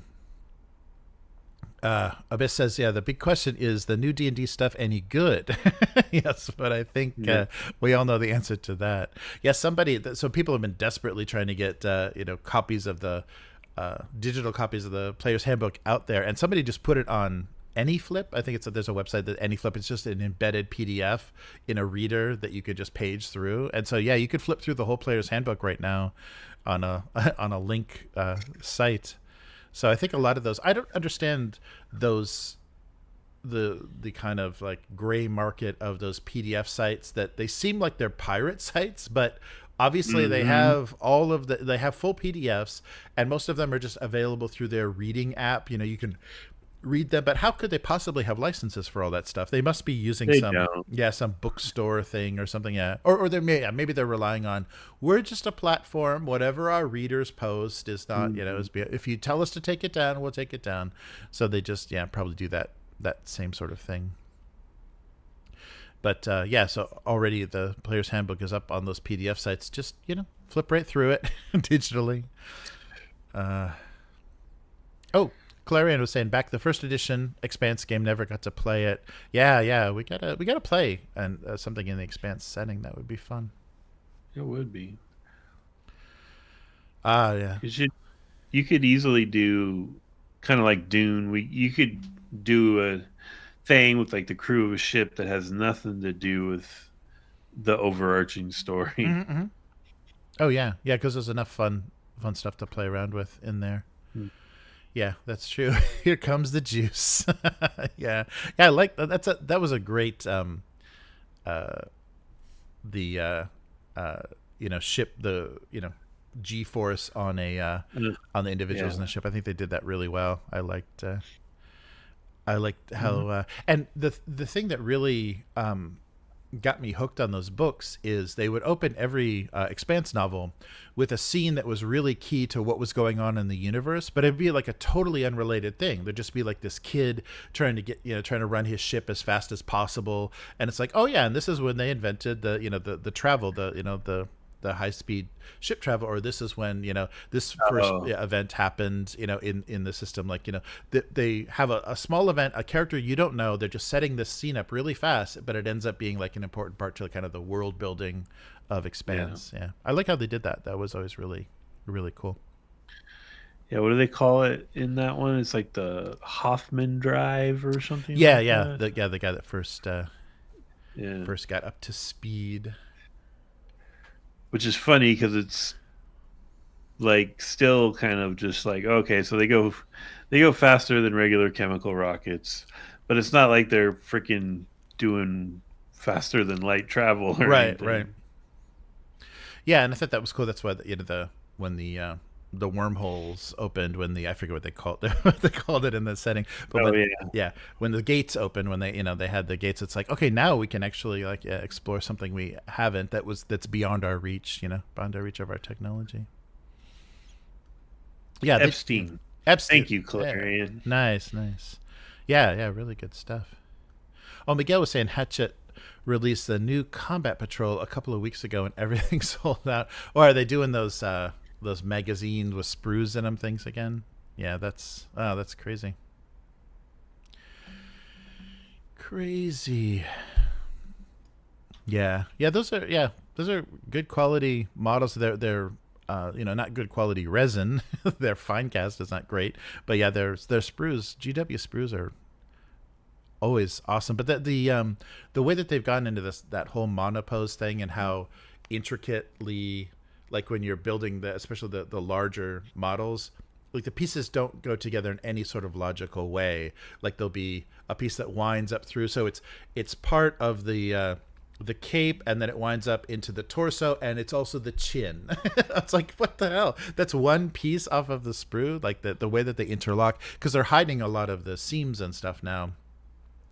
Abyss says, yeah, the big question is the new D&D stuff any good? Yes, but I think we all know the answer to that. Yes, so people have been desperately trying to get copies of the digital copies of the Player's Handbook out there, and somebody just put it on AnyFlip. I think there's a website that AnyFlip. It's just an embedded PDF in a reader that you could just page through, and so you could flip through the whole Player's Handbook right now on a link site. So I think a lot of those, I don't understand those, the kind of like gray market of those PDF sites that they seem like they're pirate sites, but obviously they have they have full PDFs, and most of them are just available through their reading app. You can read them, but how could they possibly have licenses for all that stuff? They must be using some bookstore thing or something. Or maybe they're relying on, we're just a platform, whatever our readers post is not, if you tell us to take it down, we'll take it down. So they just probably do that same sort of thing. But yeah, so already the player's handbook is up on those PDF sites. Just flip right through it digitally. Oh, Clarion was saying back the first edition Expanse game, never got to play it. Yeah, we gotta play and something in the Expanse setting. That would be fun. It would be. Yeah. You could easily do kind of like Dune. You could do a thing with like the crew of a ship that has nothing to do with the overarching story. Mm-hmm. Oh yeah, because there's enough fun stuff to play around with in there. Mm. Yeah, that's true. Here comes the juice. Yeah, I like that was a great the ship, the G-force on a on the individuals in the ship. I think they did that really well. I liked how and the thing that really got me hooked on those books is they would open every Expanse novel with a scene that was really key to what was going on in the universe, but it'd be like a totally unrelated thing. There'd just be like this kid trying to run his ship as fast as possible, and it's like, oh yeah, and this is when they invented the travel, the high speed ship travel, or this is when this first event happened in the system. Like they have a small event, a character you don't know, they're just setting this scene up really fast, but it ends up being like an important part to kind of the world building of Expanse. Yeah, I like how they did that. That was always really, really cool. Yeah, what do they call it in that one? It's like the Hoffman Drive or something. Yeah, like yeah, that? the guy that first got up to speed. Which is funny because it's like still kind of just like, okay, so they go faster than regular chemical rockets, but it's not like they're freaking doing faster than light travel or anything. Right. Yeah, and I thought that was cool. That's why when the wormholes opened, when I forget what they called it in the setting, but when the gates opened, when they had the gates, it's like, okay, now we can actually explore something we haven't, that's beyond our reach, beyond our reach of our technology. Yeah, Epstein. Thank you, Clarion. Yeah. Nice. Yeah, really good stuff. Oh, Miguel was saying Hatchet released the new Combat Patrol a couple of weeks ago and everything sold out. Or are they doing those magazines with sprues in them things again? Yeah, that's crazy. Crazy. Yeah, those are good quality models. They're not good quality resin. Their fine cast is not great, but yeah, their sprues, GW sprues, are always awesome. But the way that they've gotten into that whole monopose thing, and how intricately, like when you're building especially the larger models, like the pieces don't go together in any sort of logical way. Like there'll be a piece that winds up through, so it's part of the cape, and then it winds up into the torso, and it's also the chin. It's like, what the hell? That's one piece off of the sprue. Like the way that they interlock, because they're hiding a lot of the seams and stuff now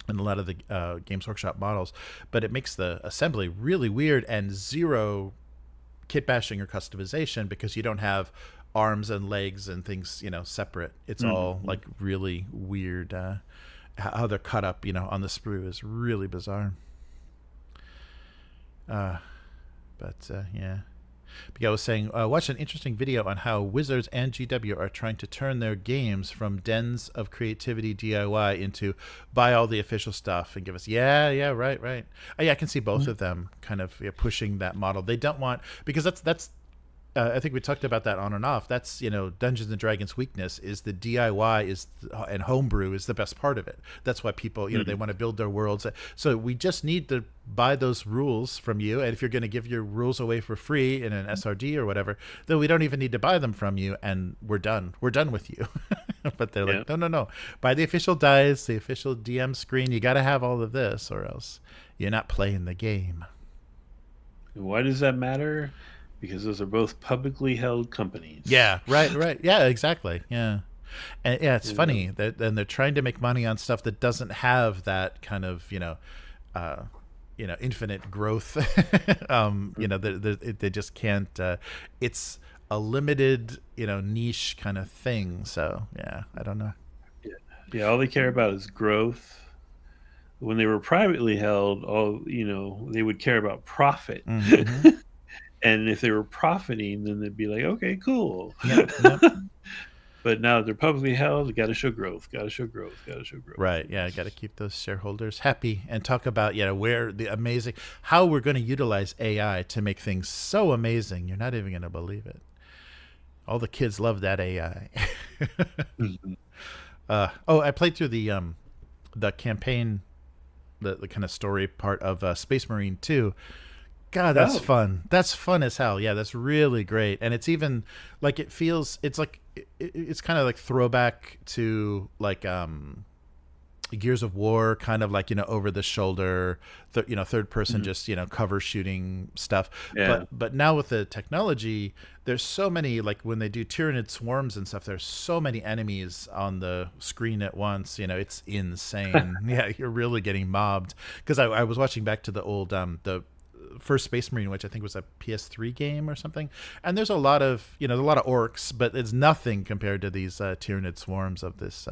in a lot of the Games Workshop models, but it makes the assembly really weird, and zero kit bashing or customization, because you don't have arms and legs and things separate. It's all like really weird. How they're cut up on the sprue is really bizarre. Yeah. But I was saying, watch an interesting video on how Wizards and GW are trying to turn their games from dens of creativity DIY into buy all the official stuff and give us. Yeah, right. I can see both of them kind of pushing that model. They don't want, because that's I think we talked about that on and off. That's Dungeons and Dragons' weakness is the DIY and homebrew is the best part of it. That's why people they want to build their worlds. So we just need to buy those rules from you, and if you're going to give your rules away for free in an SRD or whatever, then we don't even need to buy them from you, and we're done with you. But they're like, no, buy the official dice, the official DM screen. You got to have all of this, or else you're not playing the game. Why does that matter? Because those are both publicly held companies. Yeah, right. Yeah, exactly. Yeah. And it's funny that then they're trying to make money on stuff that doesn't have that kind of, infinite growth. They just can't. It's a limited, niche kind of thing. So yeah, I don't know. Yeah. All they care about is growth. when they were privately held, they would care about profit. Mm-hmm. And if they were profiting, then they'd be like, okay, cool. Yep. Yep. But now that they're publicly held, got to show growth, got to show growth, got to show growth. Right. Yeah. Got to keep those shareholders happy and talk about, where the amazing, how we're going to utilize AI to make things so amazing. You're not even going to believe it. All the kids love that AI. Mhm. I played through the campaign, the kind of story part of Space Marine 2. God, that's Oh, fun. That's fun as hell. Yeah, that's really great. And it's even like it feels. It's like it's kind of like throwback to like Gears of War, kind of like over the shoulder, third person, mhm. just cover shooting stuff. Yeah. But now with the technology, there's so many, like when they do Tyranid swarms and stuff. There's so many enemies on the screen at once. It's insane. Yeah, you're really getting mobbed. Because I was watching back to the old the first Space Marine, which I think was a PS3 game or something. And there's a lot of orcs, but it's nothing compared to these Tyranid swarms of this.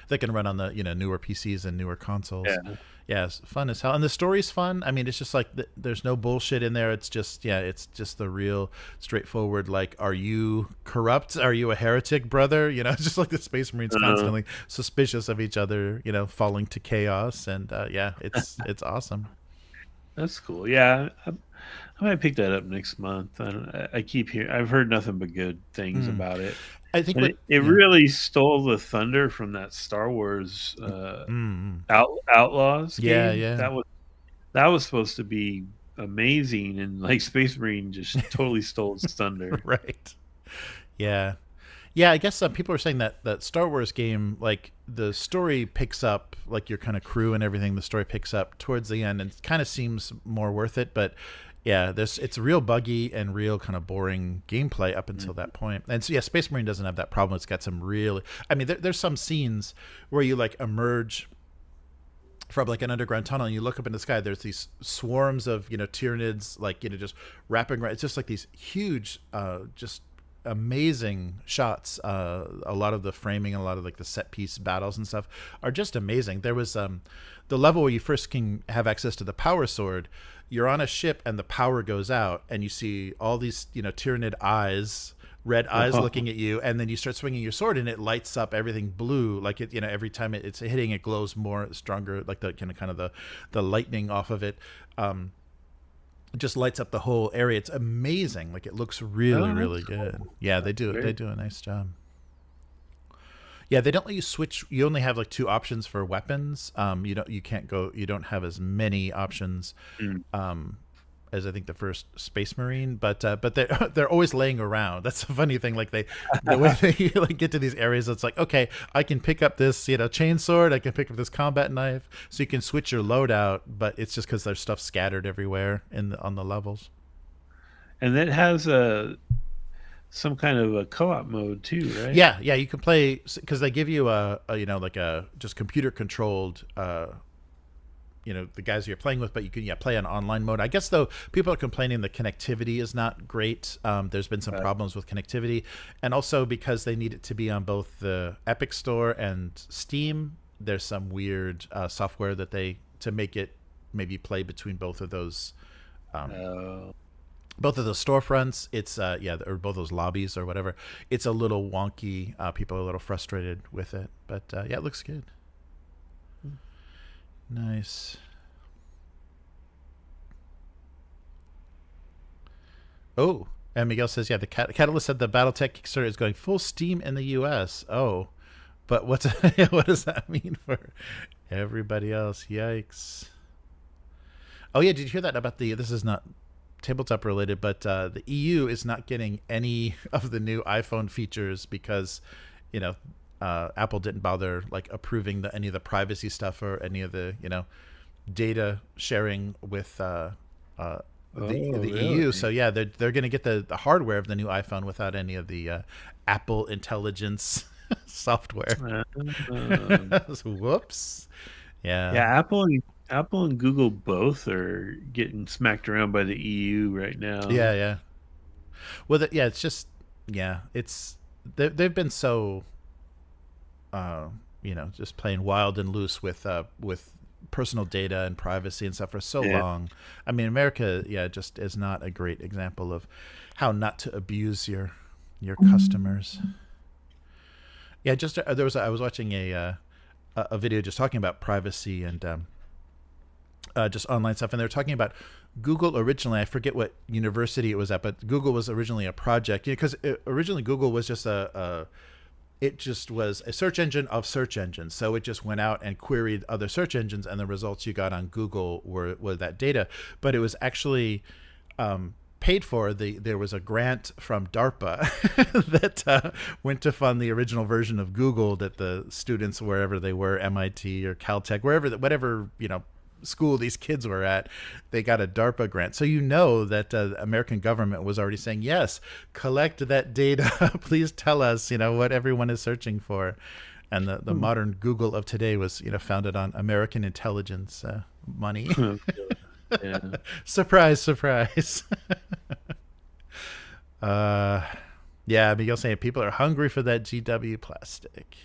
That can run on the newer PCs and newer consoles. Yeah. Yeah, it's fun as hell, and the story's fun. I mean, it's just like there's no bullshit in there. It's just it's just the real straightforward. Like, are you corrupt? Are you a heretic, brother? It's just like the Space Marines Uh, constantly suspicious of each other. Falling to chaos, and it's awesome. that's cool. Yeah, I might pick that up next month. I keep hearing, I've heard nothing but good things Mm. about it. I think And what it yeah. really stole the thunder from that Star Wars Mm. Outlaws Yeah, game. yeah. That was supposed to be amazing, and like Space Marine just totally stole its thunder. Right. Yeah. Yeah, I guess people are saying that Star Wars game, like the story picks up, like your kind of crew and everything. The story picks up towards the end, and it kind of seems more worth it. But yeah, it's real buggy and real kind of boring gameplay up until Mhm. that point. And so yeah, Space Marine doesn't have that problem. It's got some really, I mean, there's some scenes where you like emerge from like an underground tunnel and you look up in the sky. There's these swarms of Tyranids, like just wrapping around. It's just like these huge, just amazing shots. A lot of the framing and a lot of like the set piece battles and stuff are just amazing. There was the level where you first can have access to the power sword. You're on a ship and the power goes out and you see all these Tyranid eyes, red eyes looking at you, and then you start swinging your sword and it lights up everything blue, like it every time it's hitting, it glows more stronger, like the kind of the lightning off of it. It just lights up the whole area. It's amazing. Like it looks really, Oh, really that's good. cool. Yeah, they That's do. They very do a nice job. Yeah, they don't let you switch. You only have like two options for weapons. You can't go. You don't have as many options mm. um, as I think the first Space Marine. But they're always laying around. That's the funny thing. Like the way they like get to these areas, it's like, okay, I can pick up this chain sword. I can pick up this combat knife. So you can switch your loadout, but it's just because there's stuff scattered everywhere on the levels. And that has some kind of a co-op mode too, right? Yeah, yeah, you can play because they give you a like a just computer controlled the guys you're playing with, but you can play on online mode. I guess though people are complaining the connectivity is not great. There's been some problems with connectivity, and also because they need it to be on both the Epic Store and Steam. There's some weird software that they to make it maybe play between um, Uh, both of those storefronts. It's or both those lobbies or whatever. It's a little wonky. People are a little frustrated with it, but yeah, it looks good. Nice. Oh, and Miguel says, yeah, the Catalyst said the BattleTech Kickstarter is going full steam in the U.S. Oh, but what does that mean for everybody else? Yikes. Oh yeah, did you hear that about this is not tabletop related, but the EU is not getting any of the new iPhone features because, you know, Apple didn't bother like approving any of the privacy stuff or any of the data sharing with oh, the EU. So really? yeah, they're going to get the hardware of the new iPhone without any of the Apple intelligence software. Um, So, whoops. Yeah. yeah, Apple and Google both are getting smacked around by the EU right Yeah. now. Yeah. Well, it's just they've been so just playing wild and loose with personal data and privacy and stuff for so long. I mean, America, just is not a great example of how not to abuse your customers. Yeah, just I was watching a video just talking about privacy and just online stuff, and they were talking about Google originally. I forget what university it was at, but Google was originally a project, because originally Google was just it just was a search engine of search engines. So it just went out and queried other search engines, and the results you got on Google were that data. But it was actually paid for. There was a grant from DARPA that went to fund the original version of Google that the students, wherever they were, MIT or Caltech, whatever school these kids were at, they got a DARPA grant. So that the American government was already saying, yes, collect that data. Please tell us, what everyone is searching for. And the modern Google of today was, founded on American intelligence money. Yeah. Surprise, surprise. Miguel saying people are hungry for that GW plastic.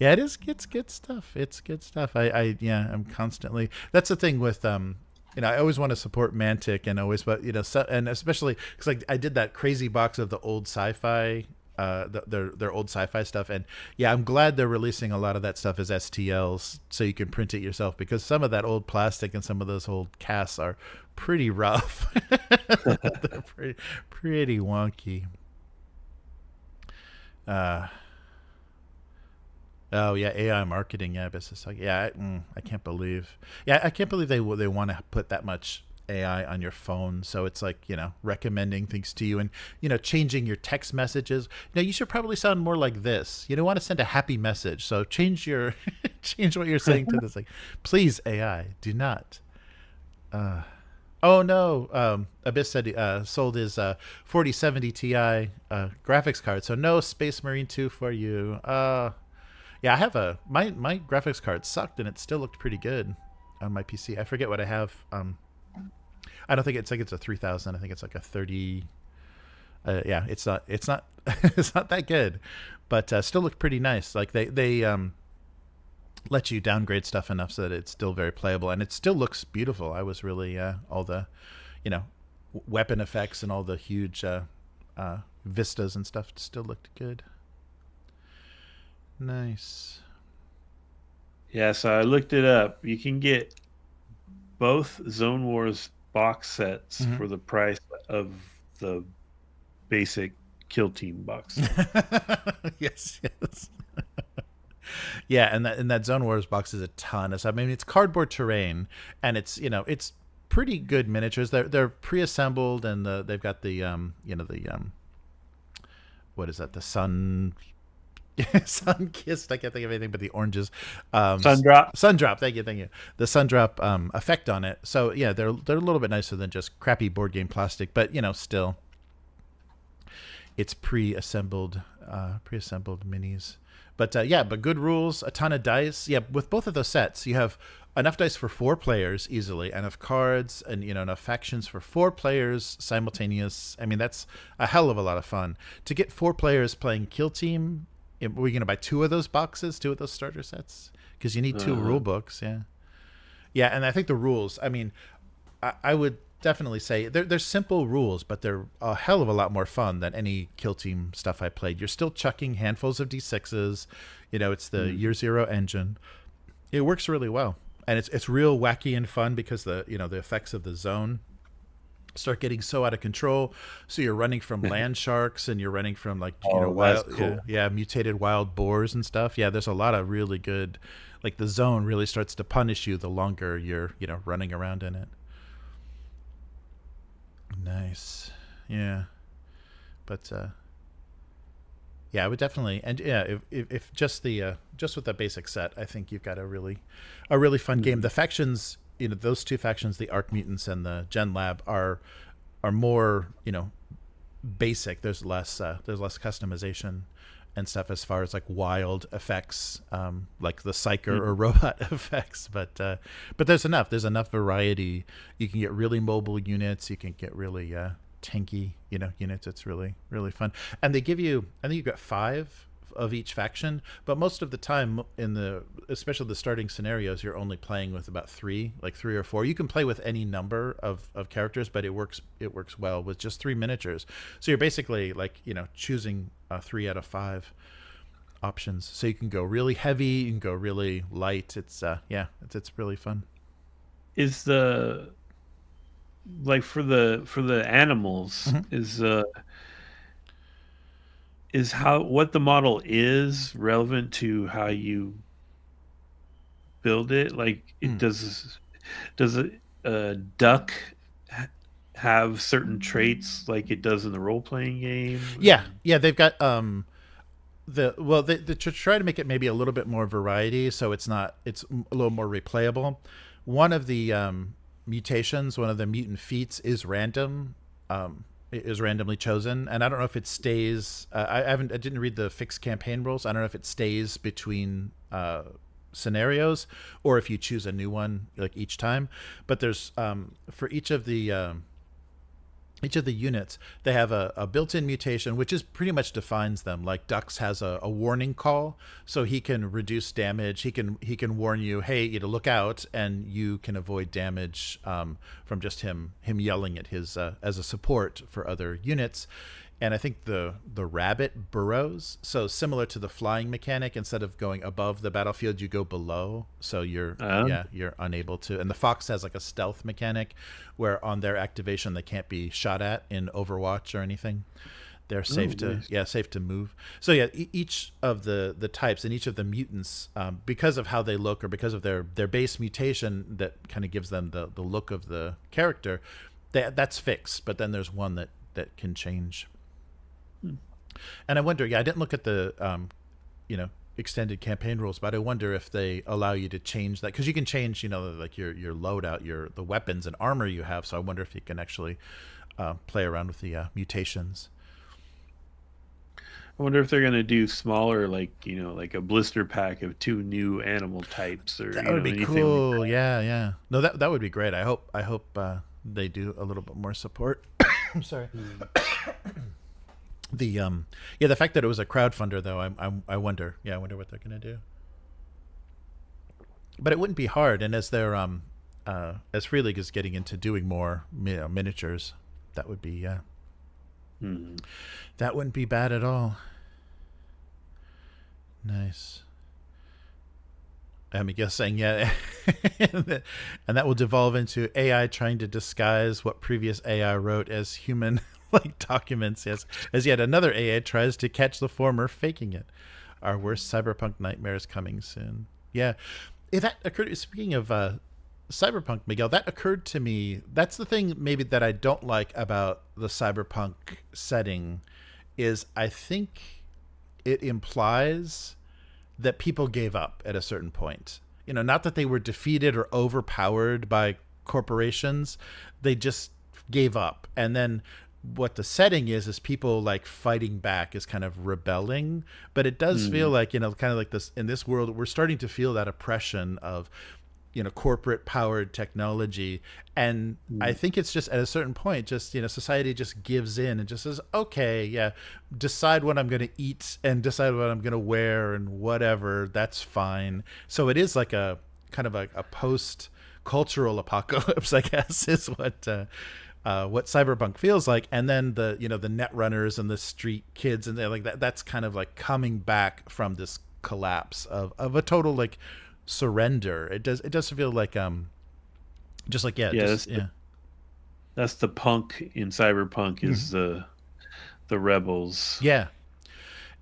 Yeah, it's good stuff. It's good stuff. I'm constantly. That's the thing with I always want to support Mantic, and always, but and especially because I did that crazy box of the old sci-fi, their old sci-fi stuff, and I'm glad they're releasing a lot of that stuff as STLs so you can print it yourself, because some of that old plastic and some of those old casts are pretty rough. They're pretty wonky. Oh yeah, AI marketing. Yeah, business. I can't believe. Yeah, I can't believe they want to put that much AI on your phone. So it's like recommending things to you, and changing your text messages. You should probably sound more like this. You don't want to send a happy message, so change your change what you're saying to this. Like, please AI, do not. Oh no, Abyss said sold his 4070 Ti graphics card, so no Space Marine 2 for you. Yeah, I have my graphics card sucked, and it still looked pretty good on my PC. I forget what I have. I don't think it's a 3000. I think it's like a 30. It's not it's not that good, but still looked pretty nice. Like they let you downgrade stuff enough so that it's still very playable, and it still looks beautiful. I was really all the weapon effects and all the huge vistas and stuff still looked good. Nice. Yeah, so I looked it up. You can get both Zone Wars box sets for the price of the basic Kill Team box. Yes. Yeah, and that Zone Wars box is a ton of stuff. I mean, it's cardboard terrain, and it's it's pretty good miniatures. They're pre-assembled, and they've got the what is that? The sun. Sun kissed. I can't think of anything but the oranges. Sundrop. Sundrop. Thank you. The Sundrop effect on it. So yeah, they're a little bit nicer than just crappy board game plastic, but still, it's pre-assembled minis. But but good rules, a ton of dice. Yeah, with both of those sets, you have enough dice for 4 players easily, enough cards, and enough factions for 4 players simultaneous. I mean, that's a hell of a lot of fun to get 4 players playing Kill Team. Were we going to buy 2 of those boxes, 2 of those starter sets? Because you need 2 rule books, yeah. And I think the rules. I mean, I would definitely say they're simple rules, but they're a hell of a lot more fun than any Kill Team stuff I played. You're still chucking handfuls of D6s. It's the Year Zero engine. It works really well, and it's real wacky and fun because the effects of the zone start getting so out of control. So you're running from land sharks, and you're running from wild, cool. Mutated wild boars and stuff. Yeah, there's a lot of really good. Like the zone really starts to punish you the longer you're running around in it. Nice, yeah, but I would definitely, and if just with the basic set, I think you've got a really fun game. The factions, those 2 factions, the Arc Mutants and the Gen Lab, are more basic. There's less customization and stuff as far as like wild effects, like the Psyker or robot effects. But there's enough variety. You can get really mobile units. You can get really tanky, units. It's really, really fun. And they give you, I think you've got 5 of each faction, but most of the time especially the starting scenarios, you're only playing with about 3, like 3 or 4. You can play with any number of characters, but it works well with just 3 miniatures. So you're basically like, choosing 3 out of 5 options. So you can go really heavy, you can go really light. It's it's really fun. Is the like for the animals, is how what the model is relevant to how you build it? Like, does a duck have certain traits like it does in the role playing game? Yeah, they've got they try to make it maybe a little bit more variety, so it's a little more replayable. One of the mutations, one of the mutant feats, is random. Is randomly chosen, and I don't know if it stays. I didn't read the fixed campaign rules. I don't know if it stays between scenarios or if you choose a new one like each time. But there's for each of the units, they have a built-in mutation, which is pretty much defines them. Like Dux has a warning call, so he can reduce damage. He can warn you, hey, look out, and you can avoid damage from just him yelling at his as a support for other units. And I think the rabbit burrows, so similar to the flying mechanic. Instead of going above the battlefield, you go below, so you're unable to. And the fox has like a stealth mechanic, where on their activation they can't be shot at in Overwatch or anything. They're safe safe to move. So each of the types and each of the mutants, because of how they look or because of their base mutation that kind of gives them the look of the character, that's fixed. But then there's one that can change. And I wonder, I didn't look at the, extended campaign rules, but I wonder if they allow you to change that, because you can change, like your loadout, the weapons and armor you have. So I wonder if you can actually play around with the mutations. I wonder if they're going to do smaller, like a blister pack of 2 new animal types, or that would be cool. Like yeah. No, that would be great. I hope they do a little bit more support. I'm sorry. The fact that it was a crowdfunder, though, I wonder what they're gonna do. But it wouldn't be hard, and as they're as Free League is getting into doing more miniatures, that would be that wouldn't be bad at all. Nice. Miguel saying and that will devolve into AI trying to disguise what previous AI wrote as human like documents, as yet another AI tries to catch the former faking it. Our worst cyberpunk nightmare is coming soon. That occurred. Speaking of cyberpunk, Miguel, that occurred to me. That's the thing maybe that I don't like about the cyberpunk setting, is I think it implies that people gave up at a certain point. Not that they were defeated or overpowered by corporations. They just gave up. And then what the setting is people like fighting back, is kind of rebelling. But it does feel like, kind of like this in this world, we're starting to feel that oppression of, corporate powered technology. And I think it's just at a certain point, just, society just gives in and just says, okay, decide what I'm going to eat and decide what I'm going to wear and whatever, that's fine. So it is like a kind of a post cultural apocalypse, I guess, is what cyberpunk feels like. And then the net runners and the street kids and they're like that's kind of like coming back from this collapse of a total like surrender. It does feel like just like that's the punk in cyberpunk, is the rebels.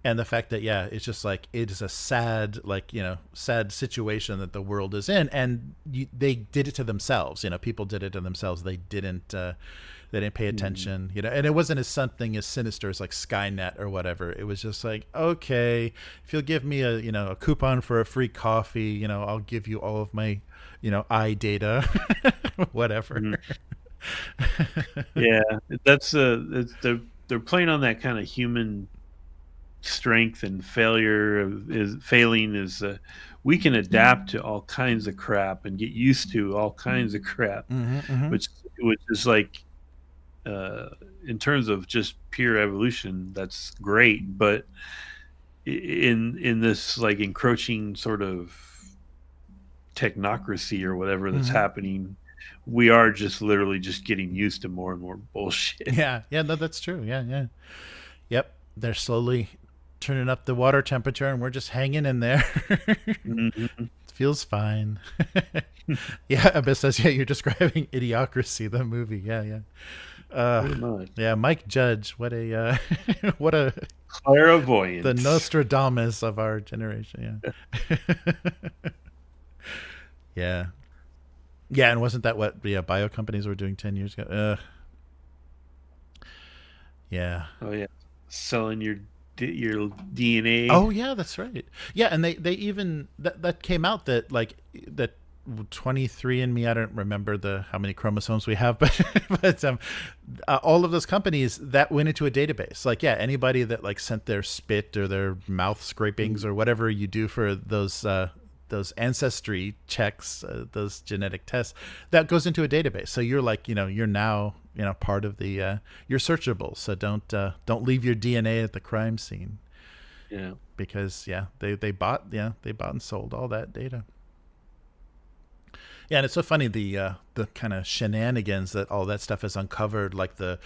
And the fact that it's just like it is a sad sad situation that the world is in, and they did it to themselves. People did it to themselves. They didn't pay attention. And it wasn't as something as sinister as like Skynet or whatever. It was just like, okay, if you'll give me a coupon for a free coffee, I'll give you all of my eye data, whatever. That's they're playing on that kind of human strength and failing is we can adapt to all kinds of crap and get used to all kinds of crap, which is like in terms of just pure evolution, that's great. But in this like encroaching sort of technocracy or whatever that's happening, we are just literally just getting used to more and more bullshit. Yeah, no, that's true. Yeah. Yep, they're slowly turning up the water temperature, and we're just hanging in there. It feels fine. Yeah, Abyss says, yeah, you're describing Idiocracy, the movie. Yeah. Pretty much. Yeah, Mike Judge, what a what a clairvoyant, the Nostradamus of our generation. Yeah. Yeah, and wasn't that what bio companies were doing 10 years ago? Yeah. Oh yeah, selling your DNA. Oh yeah, that's right. Yeah, and they even that came out that like that 23andMe, I don't remember how many chromosomes we have, but all of those companies that went into a database. Like, yeah, anybody that like sent their spit or their mouth scrapings or whatever you do for those ancestry checks, those genetic tests, that goes into a database. So you're like, you're now part of the you're searchable. So don't leave your DNA at the crime scene. Yeah, because they bought and sold all that data. Yeah, and it's so funny the kind of shenanigans that all that stuff has uncovered, like the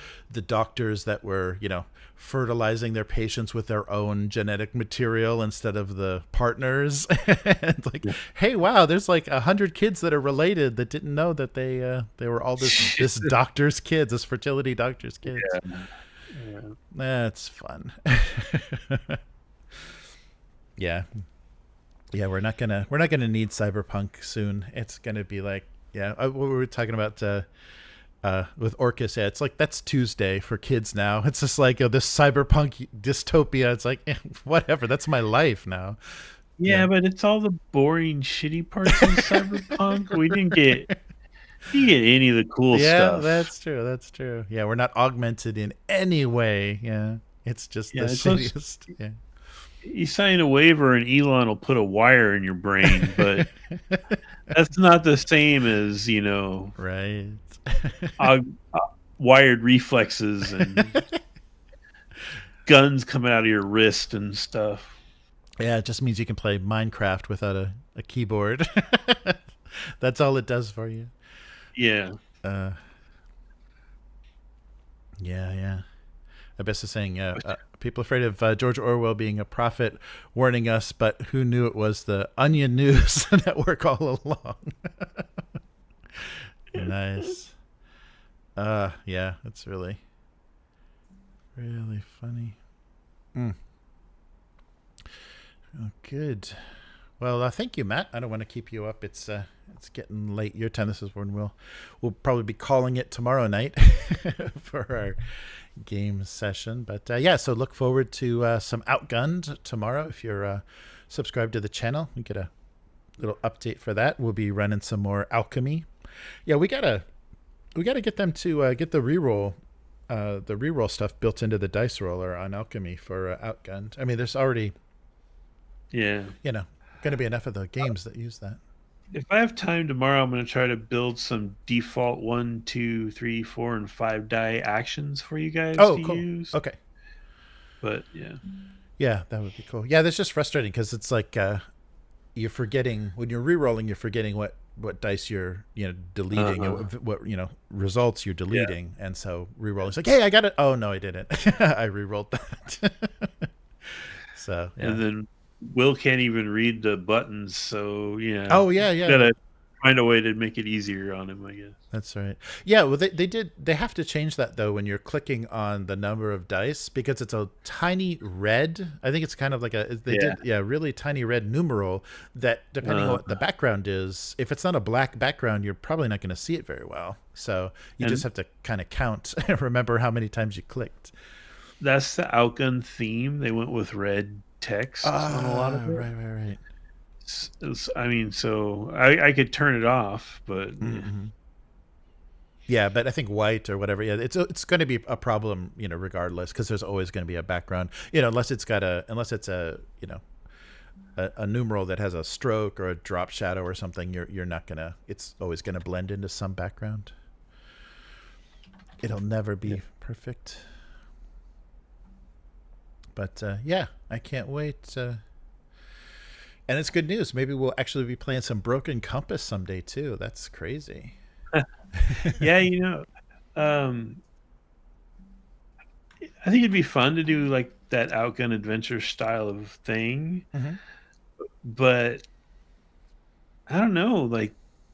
doctors that were fertilizing their patients with their own genetic material instead of the partners. And like, hey, wow, there's like 100 kids that are related that didn't know that they were all this doctor's kids, this fertility doctor's kids. Yeah. That's fun. Yeah. Yeah, we're not gonna need cyberpunk soon. It's gonna be like, what we were talking about with Orcus. Yeah, it's like that's Tuesday for kids now. It's just like this cyberpunk dystopia. It's like whatever. That's my life now. Yeah, but it's all the boring, shitty parts of cyberpunk. We didn't get any of the cool stuff. Yeah, that's true. Yeah, we're not augmented in any way. Yeah, it's just the shittiest. Yeah. You sign a waiver and Elon will put a wire in your brain, but that's not the same as, right. Wired reflexes and guns coming out of your wrist and stuff. Yeah, it just means you can play Minecraft without a keyboard. That's all it does for you. Yeah. Yeah. Abyss is saying, people afraid of George Orwell being a prophet warning us, but who knew it was the Onion News Network all along. Nice. Yeah, it's really, really funny. Oh, good. Well, thank you, Matt. I don't want to keep you up. It's getting late your time. This is when we'll probably be calling it tomorrow night for our game session. But so look forward to some Outgunned tomorrow. If you're subscribed to the channel, we get a little update for that. We'll be running some more alchemy. Yeah, we gotta get them to get the reroll stuff built into the dice roller on alchemy for Outgunned. I mean, there's already going to be enough of the games that use that. If I have time tomorrow, I'm going to try to build some default 1, 2, 3, 4, and 5 die actions for you guys to use. Okay. But yeah, that would be cool. Yeah, that's just frustrating because it's like you're forgetting when you're re-rolling. You're forgetting what dice you're deleting, what results you're deleting, and so re-rolling. It's like, hey, I got it. Oh no, I didn't. I re-rolled that. So and then Will can't even read the buttons, so Oh yeah. Gotta find a way to make it easier on him, I guess. That's right. Yeah, well, they have to change that though when you're clicking on the number of dice because it's a tiny red. I think it's kind of like really tiny red numeral that depending on what the background is, if it's not a black background, you're probably not going to see it very well. So you just have to kind of count and remember how many times you clicked. That's the Outgun theme. They went with red text on a lot of it. Right. I mean, so I could turn it off, but yeah, but I think white or whatever. Yeah, it's going to be a problem, regardless, because there's always going to be a background, unless it's a numeral that has a stroke or a drop shadow or something. You're not gonna. It's always going to blend into some background. It'll never be perfect. But yeah, I can't wait. And it's good news. Maybe we'll actually be playing some Broken Compass someday too. That's crazy. Yeah, um, I think it'd be fun to do like that outgun adventure style of thing, Mm-hmm. but I don't know. Like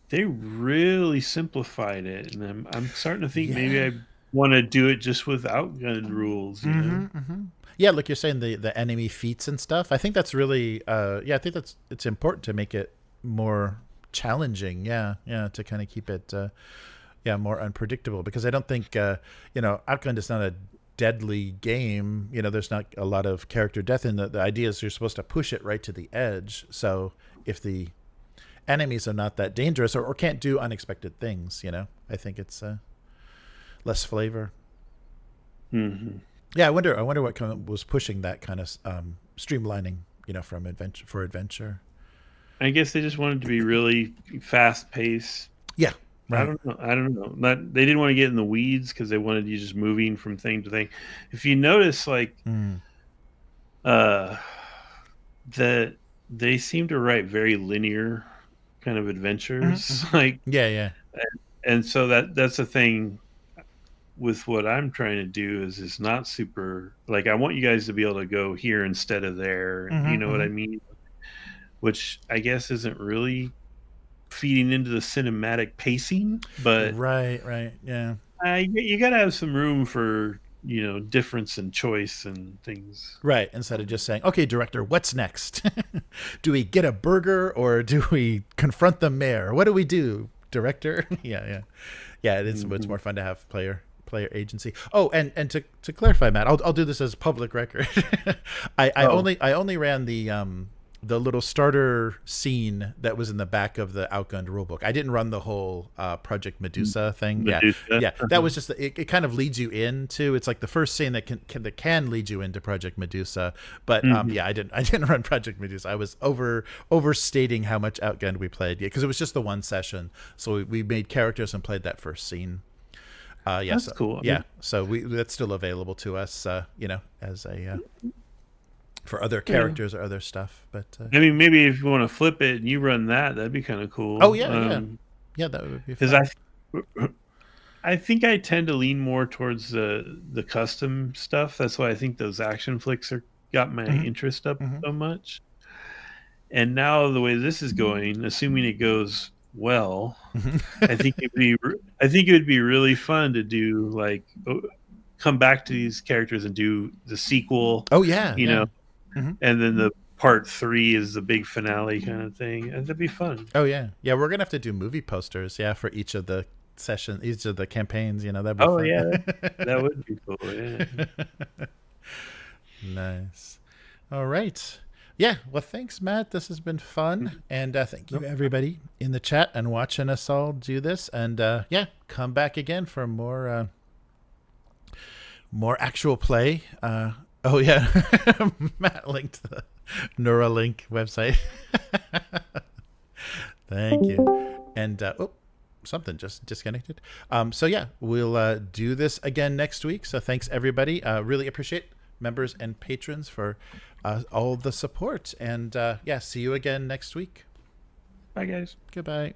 they really simplified it, and I'm starting to think maybe Yeah. I want to do it just with outgun rules. Mm-hmm, mm-hmm. Yeah, like you're saying, the enemy feats and stuff. I think that's really, yeah, I think it's important to make it more challenging. Yeah, yeah, to kind of keep it, yeah, more unpredictable. Because I don't think, Outgunned is not a deadly game. There's not a lot of character death in the idea is you're supposed to push it right to the edge. So if the enemies are not that dangerous or can't do unexpected things, I think it's less flavor. Mm-hmm. Yeah, I wonder what kind of was pushing that kind of streamlining, from adventure. I guess they just wanted to be really fast paced. Yeah, I right. don't know. I don't know. They didn't want to get in the weeds because they wanted you just moving from thing to thing. If you notice, like Mm. uh, that they seem to write very linear kind of Mm-hmm, adventures, mm-hmm. like, Yeah, yeah. and so that's the thing with what I'm trying to do is it's not super like I want you guys to be able to go here instead of there. You Mm-hmm, know what mm-hmm. I mean? Which I guess isn't really feeding into the cinematic pacing, but Right, right. Yeah. you got to have some room for difference and choice and things. Right. Instead of just saying, "Okay, director, what's next? Do we get a burger or do we confront the mayor? What do we do, director?" Yeah, yeah, yeah. It's Hmm. more fun to have player agency. Oh, and to clarify, Matt, I'll do this as public record. Oh, I only ran the little starter scene that was in the back of the Outgunned rulebook. I didn't run the whole Project Medusa thing. Yeah, Medusa. yeah, that was just it kind of leads you into. It's like the first scene that can lead you into Project Medusa. But Hmm. yeah, I didn't run Project Medusa. I was overstating how much Outgunned we played. Yeah, because it was just the one session, so we made characters and played that first scene. Yeah, That's so cool. yeah, so that's still available to us. As a for other Yeah. characters or other stuff. But I mean, maybe if you want to flip it and you run that, that'd be kind of oh cool. yeah, yeah, yeah, that would be Because fun. I think I tend to lean more towards the custom stuff. That's why I think those action flicks got my Hmm. interest up Hmm. so much. And now the way this is going, assuming it goes well, I think it would be really fun to do like come back to these characters and do the sequel, Oh yeah, you know, yeah. Hmm. and then the part 3 is the big finale kind of thing. And that'd be fun. Oh yeah, yeah. We're gonna have to do movie posters, yeah, for each of the each of the campaigns. That'd be Oh fun. yeah, that would be cool. Yeah. Nice. All right. Yeah. Well, thanks, Matt. This has been fun, and thank you Nope. everybody in the chat and watching us all do this. And yeah, come back again for more actual play. Oh yeah, Matt linked the Neuralink website. Thank you. And oh, something just disconnected. So yeah, we'll do this again next week. So thanks everybody. Really appreciate members and patrons for all the support. And yeah, see you again next week. Bye, guys. Goodbye.